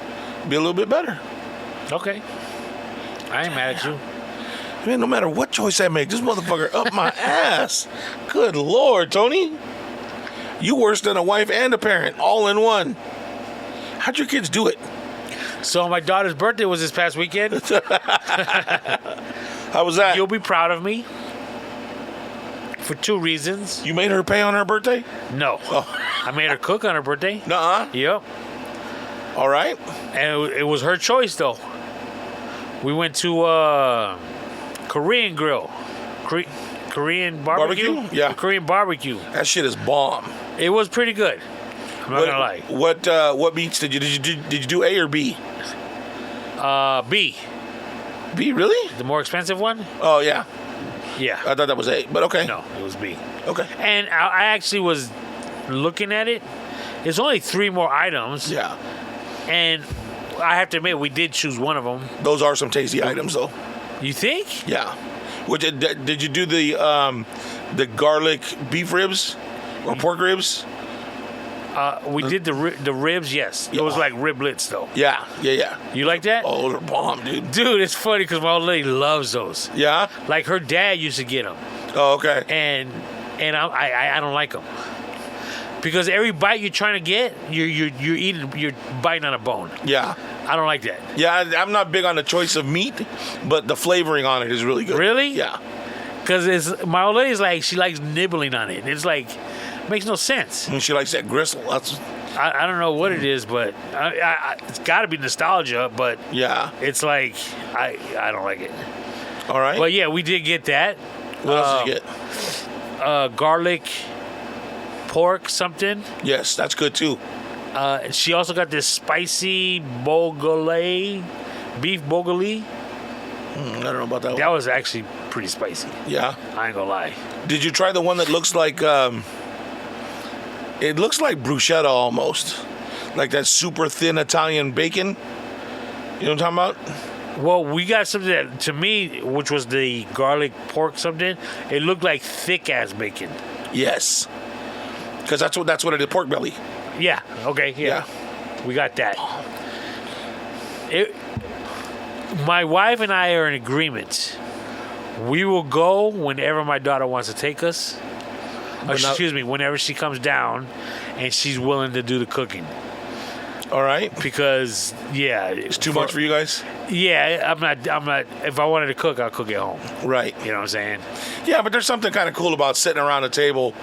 be a little bit better.
Okay. I ain't mad at you.
Man, no matter what choice I make, this motherfucker up my ass. Good Lord, Tony. You worse than a wife and a parent, all in one. How'd your kids do it?
So my daughter's birthday was this past weekend.
How was that?
You'll be proud of me. For 2 reasons.
You made her pay on her birthday?
No.
Oh.
I made her cook on her birthday.
Nuh-uh.
Yep.
All right.
And it was her choice, though. We went to Korean grill. Korean barbecue?
Barbecue? Yeah.
Korean barbecue.
That shit is bomb.
It was pretty good. I'm not gonna lie.
What meats did you do A or B?
B.
B, really?
The more expensive one?
Oh, yeah.
Yeah.
I thought that was A, but okay.
No, it was B.
Okay.
And I actually was looking at it. There's only 3 more items.
Yeah.
And I have to admit, we did choose one of them.
Those are some tasty items, though.
You think?
Yeah. Did you do the garlic beef ribs or pork ribs?
We did the ribs, yes. It was like riblets, though.
Yeah.
You like that?
Oh, those are bomb, dude.
Dude, it's funny because my old lady loves those.
Yeah?
Like, her dad used to get them.
Oh, okay.
And I don't like them. Because every bite you're trying to get, you're biting on a bone.
Yeah.
I don't like that.
Yeah, I'm not big on the choice of meat, but the flavoring on it is really good.
Really?
Yeah.
Because my old lady's like, she likes nibbling on it. It's like, makes no sense.
And she likes that gristle. That's
I don't know what it is, but it's got to be nostalgia, but
yeah.
it's like, I don't like it.
All right.
But yeah, we did get that.
What else did you get?
Garlic pork something.
Yes, that's good too.
She also got this spicy beef bulgogi.
I don't know about that
That
one.
was actually pretty spicy.
Yeah.
I ain't gonna lie.
Did you try the one that looks like It looks like bruschetta almost, like that super thin Italian bacon. You know what I'm talking about?
Well, we got something that, to me, which was the garlic pork something, it looked like thick-ass bacon.
Yes. Because that's what it is, pork belly.
Yeah, okay, yeah. We got that. My wife and I are in agreement. We will go whenever my daughter wants to take us. Whenever she comes down and she's willing to do the cooking.
All right.
Because,
it's too much for you guys?
Yeah, I'm not. If I wanted to cook, I'll cook at home.
Right.
You know what I'm saying?
Yeah, but there's something kind of cool about sitting around a table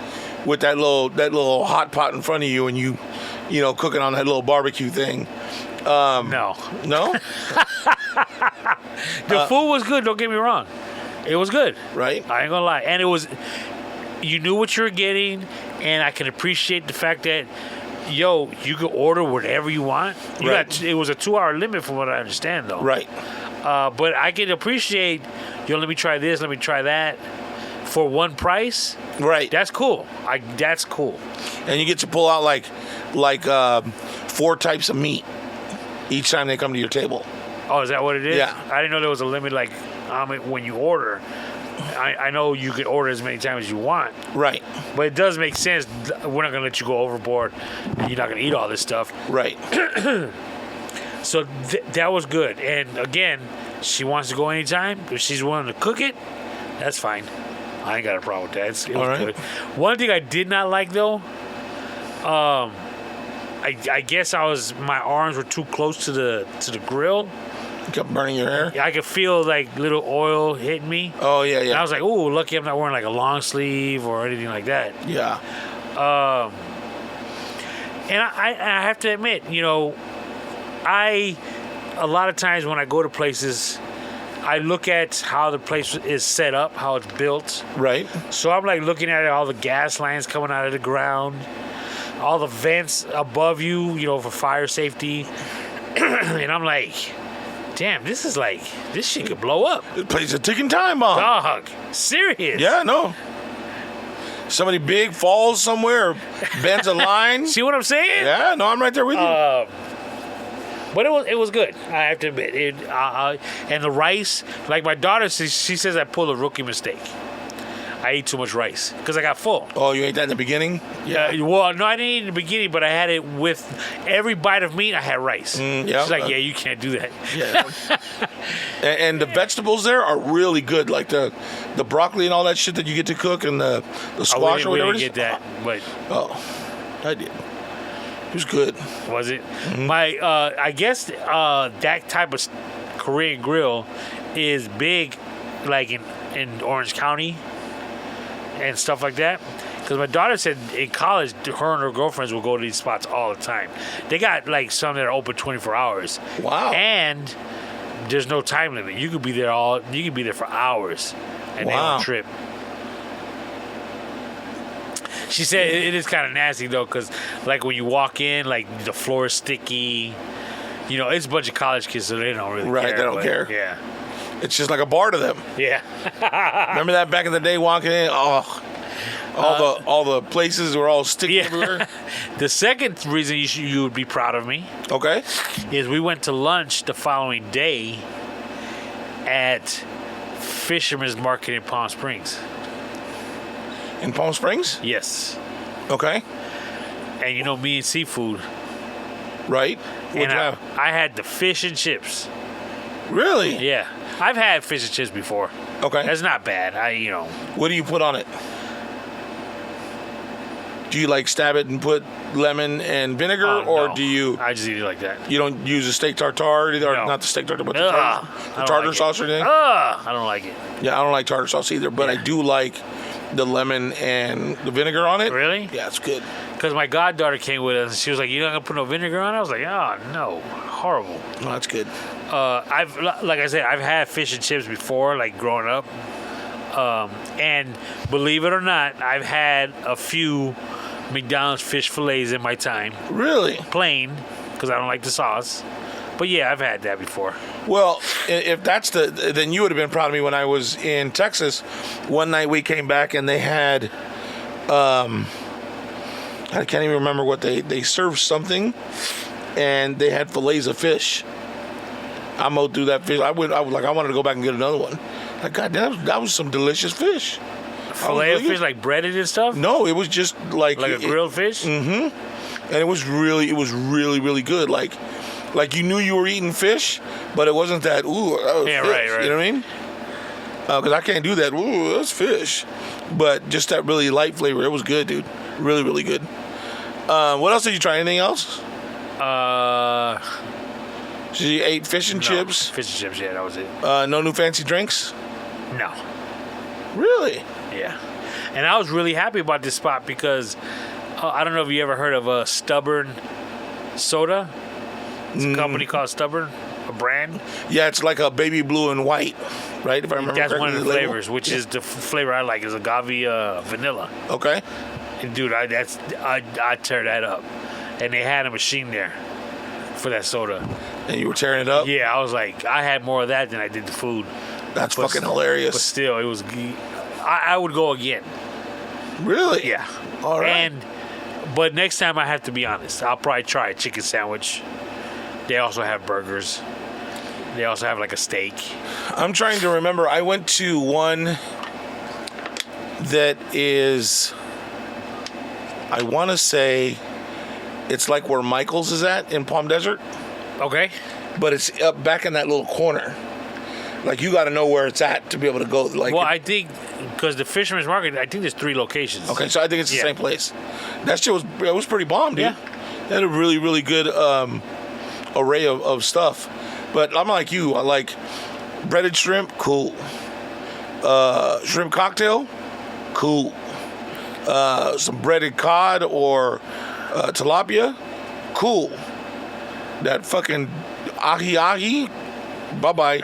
with that little hot pot in front of you and you cooking on that little barbecue thing.
No.
No?
The food was good, don't get me wrong. It was good.
Right.
I ain't gonna lie. And you knew what you were getting, and I can appreciate the fact that, you could order whatever you want. It was a 2-hour limit from what I understand, though.
Right.
But I can appreciate, let me try this, let me try that. For one price.
Right.
That's cool. That's cool.
And you get to pull out like 4 types of meat each time they come to your table.
Oh, is that what it is?
Yeah.
I didn't know there was a limit when you order. I know you can order as many times as you want.
Right.
But it does make sense. We're not going to let you go overboard. You're not going to eat all this stuff.
Right.
So that was good. And again, she wants to go anytime. If she's willing to cook it, that's fine. I ain't got a problem with that. It was good. One thing I did not like, though, I guess my arms were too close to the grill.
You kept burning your hair?
I could feel like little oil hitting me.
Oh, yeah.
And I was like, "Ooh, lucky I'm not wearing like a long sleeve or anything like that."
Yeah.
And I have to admit, a lot of times when I go to places, I look at how the place is set up, how it's built.
Right.
So I'm like looking at all the gas lines coming out of the ground, all the vents above you, for fire safety. And I'm like, damn, this shit could blow up.
This place is a ticking time bomb.
Dog, serious.
Yeah, no. Somebody big falls somewhere or bends a line.
See what I'm saying?
Yeah, no, I'm right there with you.
But it was good. I have to admit. And the rice, like my daughter, she says I pulled a rookie mistake. I ate too much rice because I got full.
Oh, you ate that in the beginning?
Yeah. Well, no, I didn't eat it in the beginning, but I had it with every bite of meat. I had rice.
Yeah.
She's like, yeah, you can't do that.
Yeah. and the vegetables there are really good, like the broccoli and all that shit that you get to cook, and the squash or whatever.
We didn't get that, but
I did. It was good.
Was it?
Mm-hmm.
I guess that type of Korean grill is big, like in Orange County and stuff like that. Because my daughter said in college, her and her girlfriends will go to these spots all the time. They got like some that are open 24 hours.
Wow.
And there's no time limit. You could be there for hours, and they don't trip. She said it is kind of nasty though, because like when you walk in, like the floor is sticky. It's a bunch of college kids, so they don't really care.
Right, they don't care.
Yeah.
It's just like a bar to them.
Yeah.
Remember that back in the day, walking in? Oh, all the places were all sticky everywhere.
The second reason you would be proud of me,
okay,
is we went to lunch the following day at Fisherman's Market in Palm Springs.
In Palm Springs?
Yes.
Okay.
And me and seafood.
Right. What'd you have?
I had the fish and chips.
Really?
Yeah. I've had fish and chips before.
Okay.
That's not bad.
What do you put on it? Do you stab it and put lemon and vinegar, or
no.
do you?
I just eat it like that.
You don't use a steak tartare, either,
No.
not the steak tartare, but the
I
tartar
like
sauce or anything?
I don't like it.
Yeah, I don't like tartar sauce either, but I do like the lemon and the vinegar on it.
Really?
Yeah, it's good.
Because my goddaughter came with us, and she was like, "You're not gonna put no vinegar on it?" I was like, "Oh no, horrible."
No, that's good.
Like I said, I've had fish and chips before, like growing up, and believe it or not, I've had a few McDonald's fish fillets in my time.
Really?
Plain, because I don't like the sauce. But yeah, I've had that before.
Well, if that's then you would have been proud of me when I was in Texas. One night we came back and they had I can't even remember what they served something, and they had fillets of fish. I mowed through that fish. I wanted to go back and get another one. Like, God, that was some delicious fish.
Fillet of fish, like breaded and stuff?
No, it was just like
a grilled fish?
Mm-hmm. And it was really, really good. Like you knew you were eating fish, but it wasn't that, ooh, that was fish. Right. You know what I mean? Because I can't do that. Ooh, that's fish. But just that really light flavor. It was good, dude. Really, really good. What else did you try? Anything else? So you ate fish and chips?
Fish and chips, yeah, that was it.
No new fancy drinks?
No.
Really?
Yeah. And I was really happy about this spot because I don't know if you ever heard of a Stubborn soda. It's a company called Stubborn, a brand.
Yeah, it's like a baby blue and white, right? If I remember
That's
correctly,
one of the flavors, which is the flavor I like, is agave vanilla.
Okay.
And dude, I tear that up. And they had a machine there for that soda.
And you were tearing it up?
Yeah, I was like, I had more of that than I did the food.
That's fucking hilarious.
But still, it was. I would go again.
Really?
Yeah.
All right.
But next time, I have to be honest. I'll probably try a chicken sandwich. They also have burgers. They also have like a steak.
I'm trying to remember. I went to one that is, I want to say, it's like where Michael's is at in Palm Desert.
Okay.
But it's up back in that little corner. Like, you got to know where it's at to be able to go. Like,
well, I think because the Fisherman's Market, I think there's 3 locations.
Okay, so I think it's the same place. That shit was pretty bomb, dude.
Yeah.
They had a really, really good array of stuff. But I'm like you. I like breaded shrimp, cool. Shrimp cocktail, cool. Some breaded cod or tilapia, cool. That fucking ahi, bye-bye.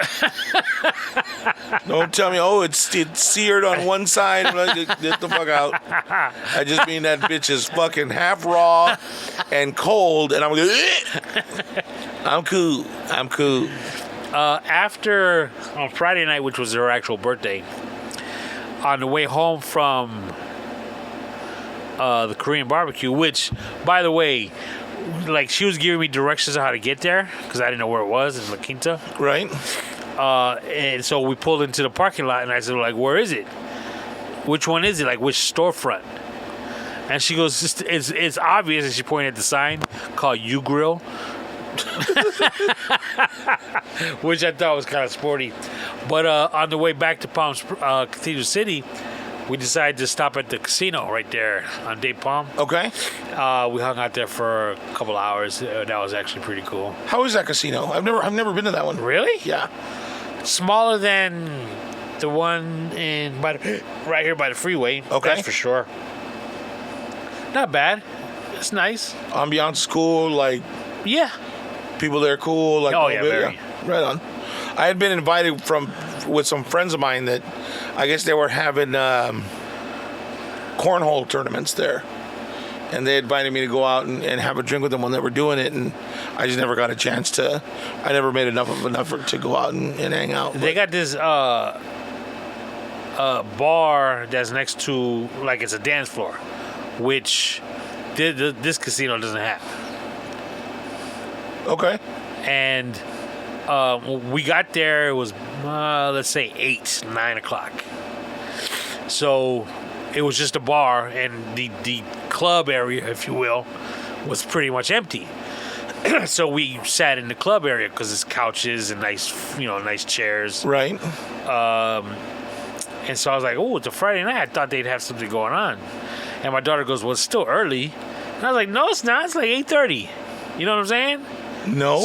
Don't tell me, it's seared on one side. Get the fuck out. I just mean that bitch is fucking half raw and cold, and I'm like, I'm cool.
After, on Friday night, which was her actual birthday, on the way home from the Korean barbecue, which, by the way, like, she was giving me directions on how to get there because I didn't know where it was in La Quinta.
Right.
And so we pulled into the parking lot, and I said, like, where is it? Which one is it? Like, which storefront? And she goes, it's obvious, and she pointed at the sign called U Grill. Which I thought was kind of sporty. But on the way back to Cathedral City, we decided to stop at the casino right there on Date Palm.
Okay.
We hung out there for a couple hours. That was actually pretty cool.
How is that casino? I've never been to that one.
Really?
Yeah.
Smaller than the one right here by the freeway.
Okay.
That's for sure. Not bad. It's nice.
Ambiance is cool. Like,
yeah.
People there cool. Like,
oh yeah, very.
Yeah. Right on. I had been invited with some friends of mine that I guess they were having cornhole tournaments there. And they invited me to go out and have a drink with them when they were doing it, and I just never got a chance to. I never made enough of an effort to go out and hang out.
They got this bar that's next to, like, it's a dance floor, which this casino doesn't have.
Okay.
And we got there, it was, let's say 9 o'clock. So it was just a bar, and the club area, if you will, was pretty much empty. So we sat in the club area because it's couches and nice chairs.
Right.
And so I was like, oh, it's a Friday night. I thought they'd have something going on. And my daughter goes, well, it's still early. And I was like, no, it's not. It's like 8:30. You know what I'm saying?
No.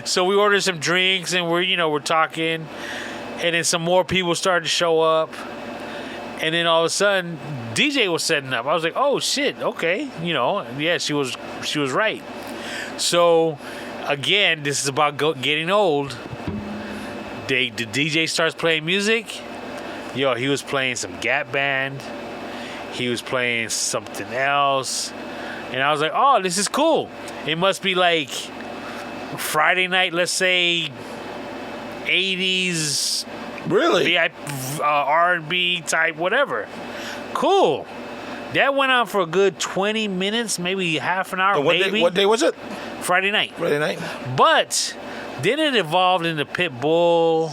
So we ordered some drinks, and we're talking, and then some more people started to show up, and then all of a sudden DJ was setting up. I was like, oh shit, okay, yeah, she was right. So again, this is about getting old. The DJ starts playing music. He was playing some Gap Band. He was playing something else. And I was like, oh, this is cool. It must be like Friday night, let's say 80s.
Really?
R&B type, whatever. Cool. That went on for a good 20 minutes, maybe half an hour,
And
maybe.
what day was it?
Friday night.
Friday night.
But then it evolved into Pitbull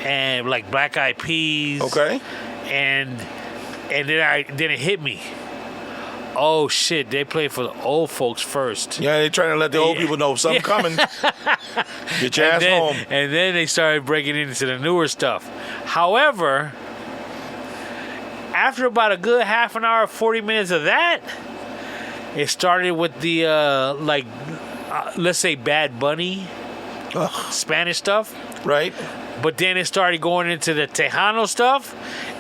and like Black Eyed Peas.
Okay.
And then it hit me. Oh shit! They play for the old folks first.
Yeah, they're trying to let the old people know something coming. Get your ass home.
And then they started breaking into the newer stuff. However, after about a good half an hour, 40 minutes of that, it started with the let's say Bad Bunny, Spanish stuff.
Right.
But then it started going into the Tejano stuff,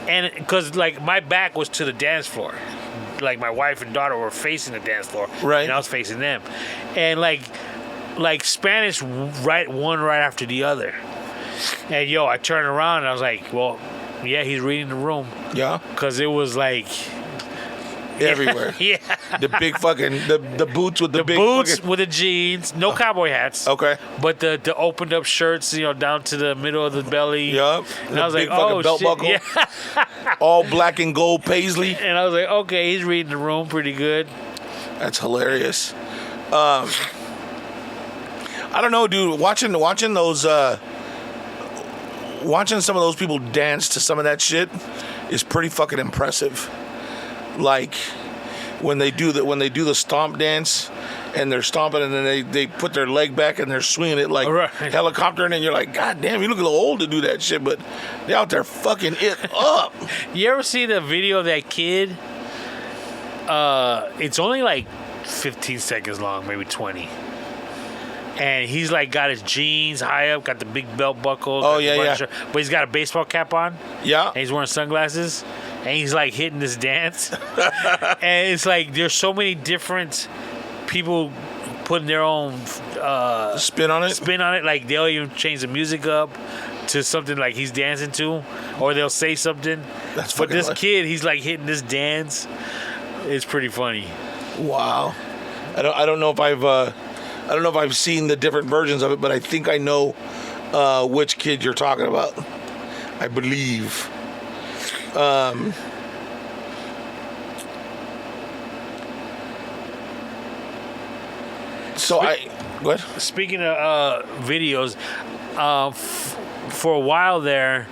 and because like my back was to the dance floor. Like my wife and daughter were facing the dance floor,
right?
And I was facing them, and like Spanish one right after the other. And I turned around and I was like, well, yeah, he's reading the room.
Yeah,
because it was like
everywhere.
Yeah,
the big fucking the boots with the big
boots
fucking...
with the jeans, no cowboy hats.
Okay,
but the opened up shirts, down to the middle of the belly.
Yup.
And I was like, oh
belt
shit,
buckle.
yeah.
All black and gold paisley.
And I was like, okay, he's reading the room pretty good.
That's hilarious. I don't know, dude. Watching those, watching some of those people dance to some of that shit is pretty fucking impressive. Like when they do the stomp dance, and they're stomping, and then they put their leg back and they're swinging it like helicopter, and you're like, God damn, you look a little old to do that shit, but they're out there fucking it up.
You ever see the video of that kid? It's only like 15 seconds long, maybe 20. And he's like got his jeans high up, got the big belt buckle.
Oh yeah.
But he's got a baseball cap on.
Yeah.
And he's wearing sunglasses, and he's like hitting this dance. And it's like there's so many different people putting their own
spin on it.
Like they'll even change the music up to something like he's dancing to, or they'll say something. But this kid, he's like hitting this dance. It's pretty funny.
Wow. I don't know if I've seen the different versions of it, but I think I know which kid you're talking about. I believe. What?
Speaking of videos, for a while there,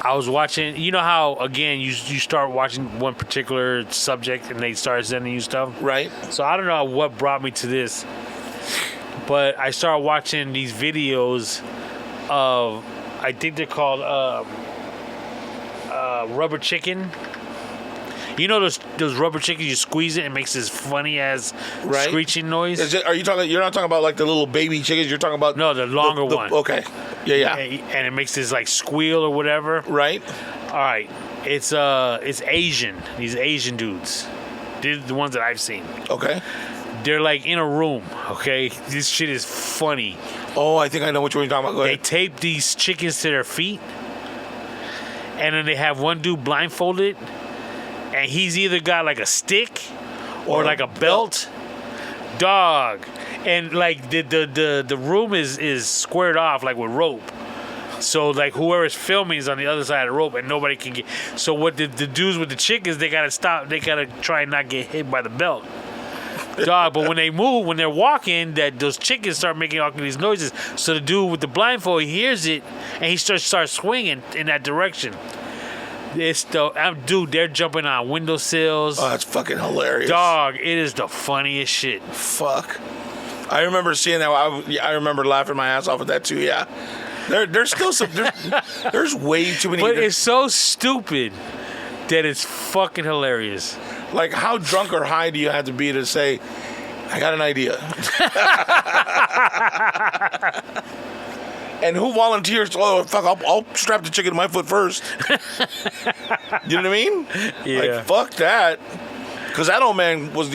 I was watching. You know how again you start watching one particular subject and they start sending you stuff,
right?
So I don't know what brought me to this, but I started watching these videos of, I think they're called rubber chicken. You know those rubber chickens, you squeeze it and it makes this funny ass screeching noise?
You're not talking about like the little baby chickens, you're talking about...
No, the longer one.
Okay. Yeah.
And it makes this like squeal or whatever.
Right.
All right. It's Asian. These Asian dudes. They're the ones that I've seen.
Okay.
They're like in a room, okay? This shit is funny.
Oh, I think I know which one you're talking about. Go ahead.
They tape these chickens to their feet, and then they have one dude blindfolded, and he's either got like a stick or like a belt. Dog. And like the room is squared off like with rope. So like whoever is filming is on the other side of the rope and nobody can get. So what the dudes with the chickens, they gotta stop. They gotta try and not get hit by the belt. Dog, but when they move, when they're walking, those chickens start making all these noises. So the dude with the blindfold, he hears it and he starts swinging in that direction. Dude, they're jumping on windowsills.
Oh, that's fucking hilarious.
Dog, it is the funniest shit.
Fuck. I remember seeing that. I remember laughing my ass off at that too. Yeah. There's still some. There's way too many.
But it's so stupid that it's fucking hilarious.
Like, how drunk or high do you have to be to say, I got an idea? And who volunteers? Oh, fuck, I'll strap the chicken to my foot first. You know what I mean?
Yeah.
Like, fuck that. Because that old man was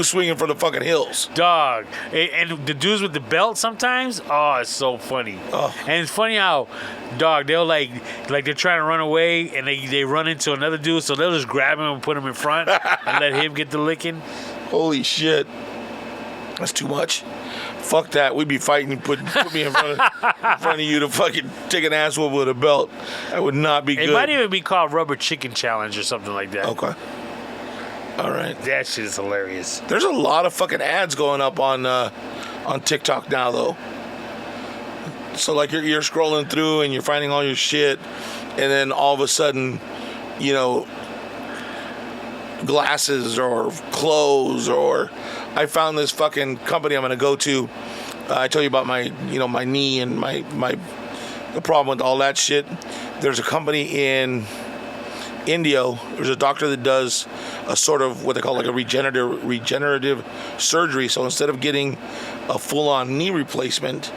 swinging for the fucking hills.
Dog. And the dudes with the belt sometimes, oh, it's so funny.
Oh.
And it's funny how, dog, they'll like they're trying to run away and they run into another dude, so they'll just grab him and put him in front and let him get the licking.
Holy shit. That's too much. Fuck that. We'd be fighting. Put me in front of you to fucking take an ass whoop with a belt. That would not be good.
It might even be called Rubber Chicken Challenge or something like that.
Okay. All right.
That shit is hilarious.
There's a lot of fucking ads going up on TikTok now, though. So like you're scrolling through and you're finding all your shit, and then all of a sudden, you know, glasses or clothes, or I found this fucking company I'm gonna go to. I told you about my knee and the problem with all that shit. There's a company in India. There's a doctor that does a sort of what they call like a regenerative surgery. So instead of getting a full-on knee replacement,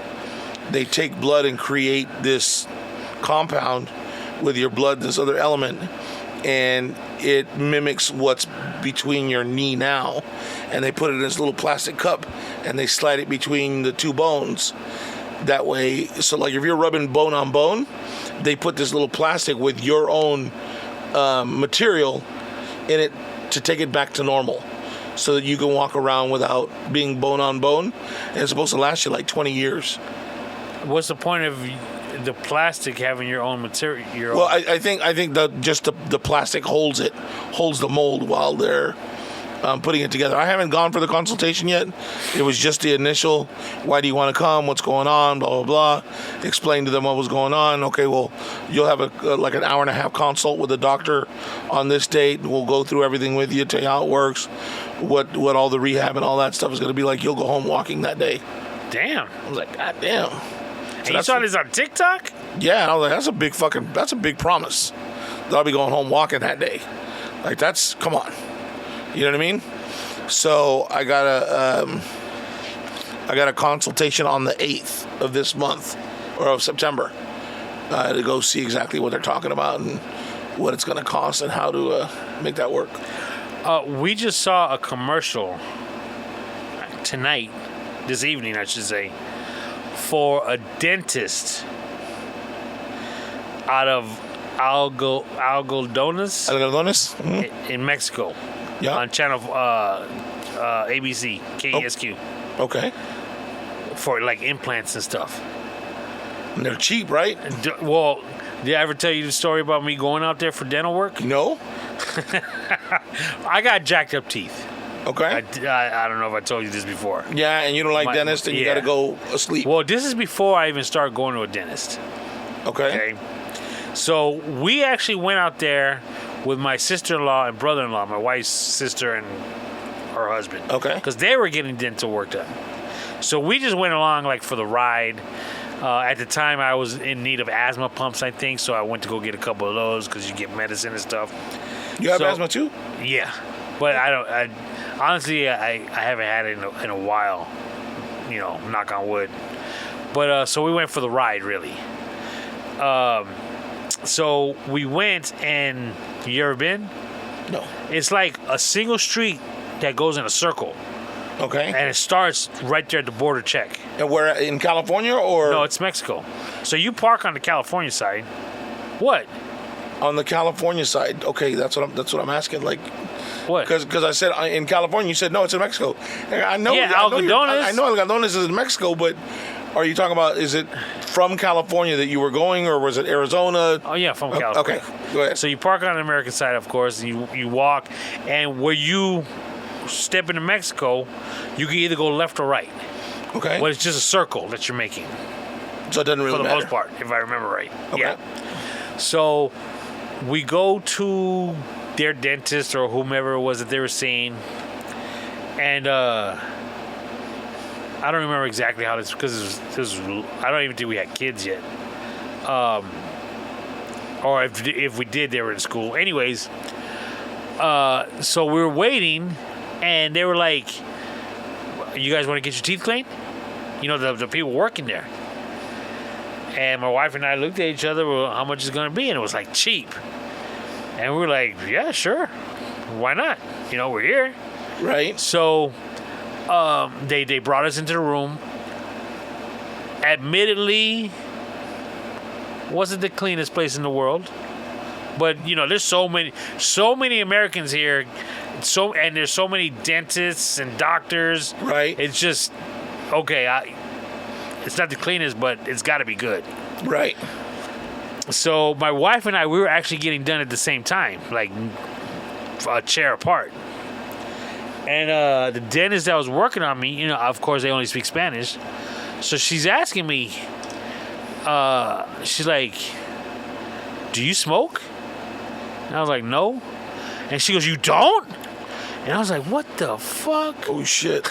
they take blood and create this compound with your blood, this other element, and it mimics what's between your knee now, and they put it in this little plastic cup and they slide it between the two bones. That way, so like if you're rubbing bone on bone, they put this little plastic with your own material in it to take it back to normal, so that you can walk around without being bone on bone, and it's supposed to last you like 20 years.
What's the point of the plastic having your own material?
Well, I think the plastic holds the mold while they're putting it together. I haven't gone for the consultation yet. It was just the initial, why do you want to come? What's going on? Blah, blah, blah. Explain to them what was going on. Okay, well, you'll have like an hour and a half consult with the doctor on this date. We'll go through everything with you, tell you how it works, what all the rehab and all that stuff is going to be like. You'll go home walking that day.
Damn.
I was like, God damn.
And you saw this on TikTok?
Yeah, and I was like, that's a big promise. That I'll be going home walking that day. Like, come on. You know what I mean? So I got a consultation on the 8th of this month, or of September, to go see exactly what they're talking about and what it's going to cost and how to make that work.
We just saw a commercial tonight, this evening, I should say, for a dentist out of Algodones in Mexico.
Yeah.
On channel ABC, KESQ.
Okay.
For like implants and stuff.
And they're cheap, right?
Well, did I ever tell you the story about me going out there for dental work?
No.
I got jacked up teeth.
Okay.
I don't know if I told you this before.
Yeah, and you don't like dentists, and you got to go asleep.
Well, this is before I even started going to a dentist.
Okay.
So we actually went out there with my sister-in-law and brother-in-law, my wife's sister and her husband.
Okay.
Because they were getting dental work done. So we just went along like for the ride. At the time, I was in need of asthma pumps, I think, so I went to go get a couple of those because you get medicine and stuff.
You have asthma too?
Yeah, but honestly, I haven't had it in a while. You know, knock on wood. But so we went for the ride, really. So we went, and you ever been?
No.
It's like a single street that goes in a circle.
Okay.
And it starts right there at the border check.
And where, in California or?
No, it's Mexico. So you park on the California side. What?
On the California side. Okay, that's what I'm asking. Like,
what?
Because I said in California, you said no, it's in Mexico. I know.
Yeah,
Algodones. I know Algodones is in Mexico, but are you talking about? Is it from California that you were going, or was it Arizona?
Oh yeah, from California.
Okay, go ahead.
So you park on the American side, of course, and you walk, and where you step into Mexico, you can either go left or right.
Okay.
Well, it's just a circle that you're making.
So it doesn't really matter.
For the most part, if I remember right.
Okay.
Yeah. So we go to their dentist or whomever it was that they were seeing, and I don't remember exactly how this, because I don't even think we had kids yet, or if we did, they were in school. Anyways, so we were waiting, and they were like, "You guys want to get your teeth cleaned?" You know, the people working there. And my wife and I looked at each other, well, how much is it going to be? And it was like cheap. And we were like, yeah, sure. Why not? You know, we're here.
Right.
So they brought us into the room. Admittedly, wasn't the cleanest place in the world. But, you know, there's so many Americans here. and there's so many dentists and doctors.
Right.
It's just okay. It's not the cleanest, but it's got to be good.
Right.
So my wife and I, we were actually getting done at the same time, like a chair apart. And the dentist that was working on me, of course they only speak Spanish. So she's asking me, she's like, "Do you smoke?" And I was like, "No." And she goes, "You don't?" And I was like, "What the fuck?"
Oh shit.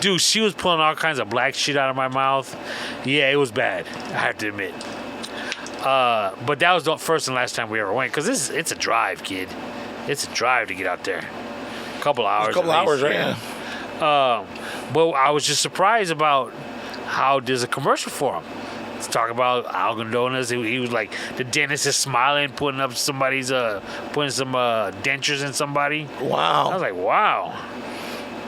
Dude, she was pulling all kinds of black shit out of my mouth. Yeah, it was bad, I have to admit. But that was the first and last time we ever went, because it's a drive, kid. It's a drive to get out there. A couple hours.
A couple hours, right?
Yeah. But I was just surprised about how there's a commercial for him. Let's talk about algodonas. He was like, the dentist is smiling, putting some dentures in somebody.
Wow.
I was like, wow.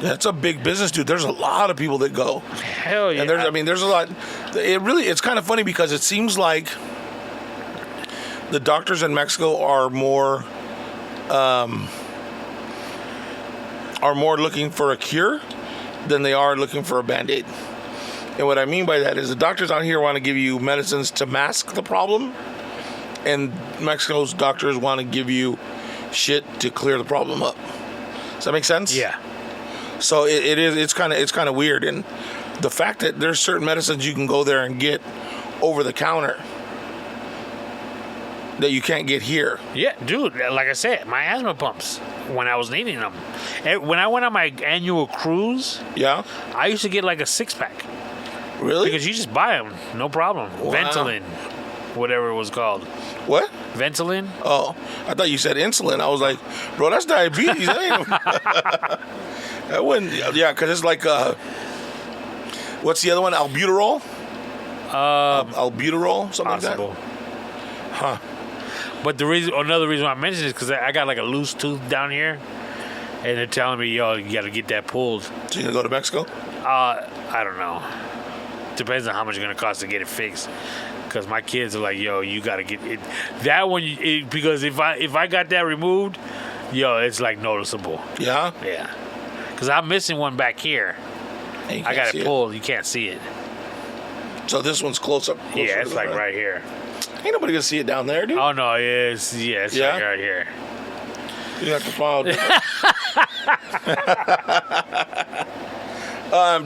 That's a big business, dude. There's a lot of people that go.
Hell yeah.
And there's a lot. It's kind of funny because it seems like the doctors in Mexico are more looking for a cure than they are looking for a Band-Aid. And what I mean by that is the doctors out here want to give you medicines to mask the problem, and Mexico's doctors want to give you shit to clear the problem up. Does that make sense?
Yeah.
So it's kind of weird, and the fact that there's certain medicines you can go there and get over the counter that you can't get here.
Yeah, dude, like I said, my asthma pumps when I was needing them. When I went on my annual cruise,
Yeah?
I used to get like a 6-pack.
Really?
Because you just buy them, no problem.
Wow.
Ventolin, whatever it was called.
What?
Ventolin?
Oh, I thought you said insulin. I was like, bro, that's diabetes. That wouldn't. Yeah, because it's like, what's the other one? Albuterol? Albuterol? Something
Possible.
like that? Huh.
But another reason why I mentioned it is because I got like a loose tooth down here, and they're telling me, yo, you got to get that pulled.
So you gonna go to Mexico?
I don't know. Depends on how much it's gonna cost to get it fixed. Because my kids are like, yo, you gotta get it. That one, because if I got that removed, yo, it's like noticeable.
Yeah?
Yeah. Because I'm missing one back here. I got it pulled. You can't see it.
So this one's close up.
Yeah, it's like right here.
Ain't nobody gonna see it down there, dude.
Oh no, it's right here.
You have to file.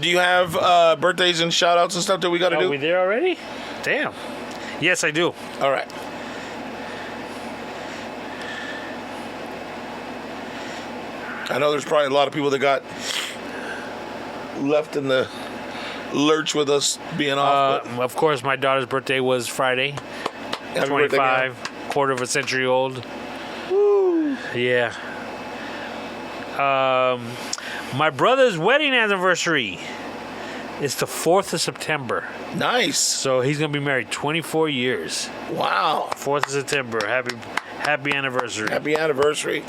Do you have birthdays and shout outs and stuff that we got to do?
Are we there already? Damn. Yes, I do.
All right. I know there's probably a lot of people that got left in the lurch with us being off.
Of course, my daughter's birthday was Friday.
Happy
25, quarter of a century old. Woo. Yeah. My brother's wedding anniversary is the 4th of September.
Nice.
So he's going to be married 24 years.
Wow.
4th of September. Happy anniversary.
Happy anniversary.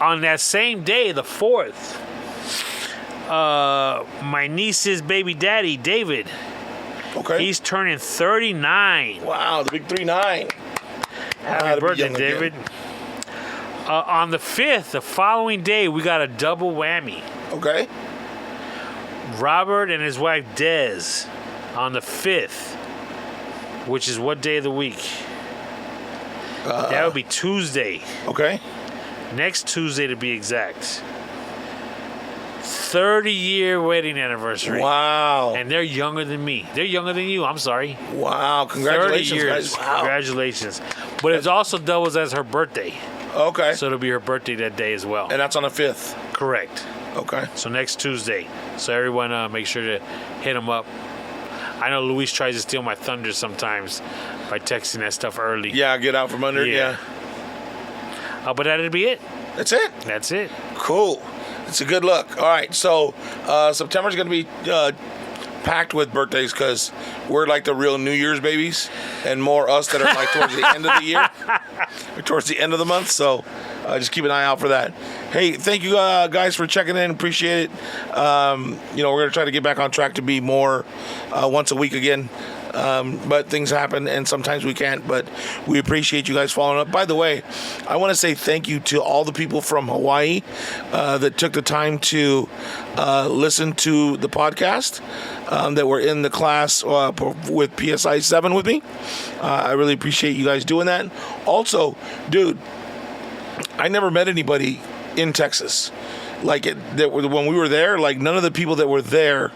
On that same day, the 4th, my niece's baby daddy, David,
Okay.
he's turning 39.
Wow, the big 3-9.
Happy birthday, David. On the 5th, the following day, we got a double whammy.
Okay.
Robert and his wife, Des, on the 5th, which is what day of the week? That would be Tuesday.
Okay.
Next Tuesday, to be exact. 30-year wedding anniversary.
Wow.
And they're younger than me. They're younger than you. I'm sorry.
Wow. Congratulations,
30 years.
guys. Wow.
Congratulations. But it also doubles as her birthday.
Okay.
So it'll be her birthday that day as well.
And that's on the 5th.
Correct.
Okay.
So next Tuesday. So everyone make sure to hit them up. I know Luis tries to steal my thunder sometimes by texting that stuff early.
Yeah, get out from under. Yeah.
But that'll be it.
That's it.
That's it.
Cool. It's a good look. All right. So September's going to be packed with birthdays because we're like the real New Year's babies, and more us that are like towards the end of the year, or towards the end of the month. So just keep an eye out for that. Hey, thank you guys for checking in. Appreciate it. We're going to try to get back on track to be more once a week again. but things happen, and sometimes we can't. But we appreciate you guys following up. By the way, I want to say thank you to all the people from Hawaii that took the time to listen to the podcast, that were in the class with PSI 7 with me. I really appreciate you guys doing that. Also, dude, I never met anybody in Texas when we were there. Like, none of the people that were there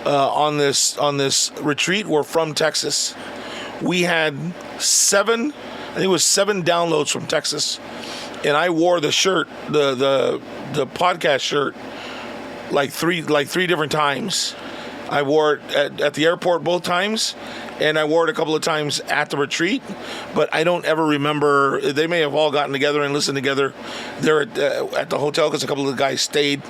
on this retreat were from Texas. We had 7 downloads from Texas, and I wore the shirt, the podcast shirt, like three different times. I wore it at the airport both times, and I wore it a couple of times at the retreat, but I don't ever remember. They may have all gotten together and listened together there at the hotel, because a couple of the guys stayed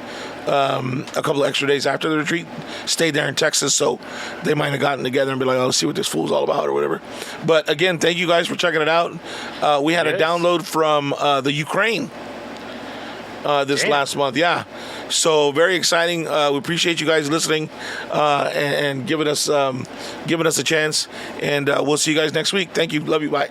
a couple of extra days after the retreat, stayed there in Texas, so they might have gotten together and be like, oh, let's see what this fool's all about or whatever. But again, thank you guys for checking it out. We had a download from the Ukraine this last month. Yeah. So very exciting. We appreciate you guys listening and giving us a chance. And we'll see you guys next week. Thank you. Love you. Bye.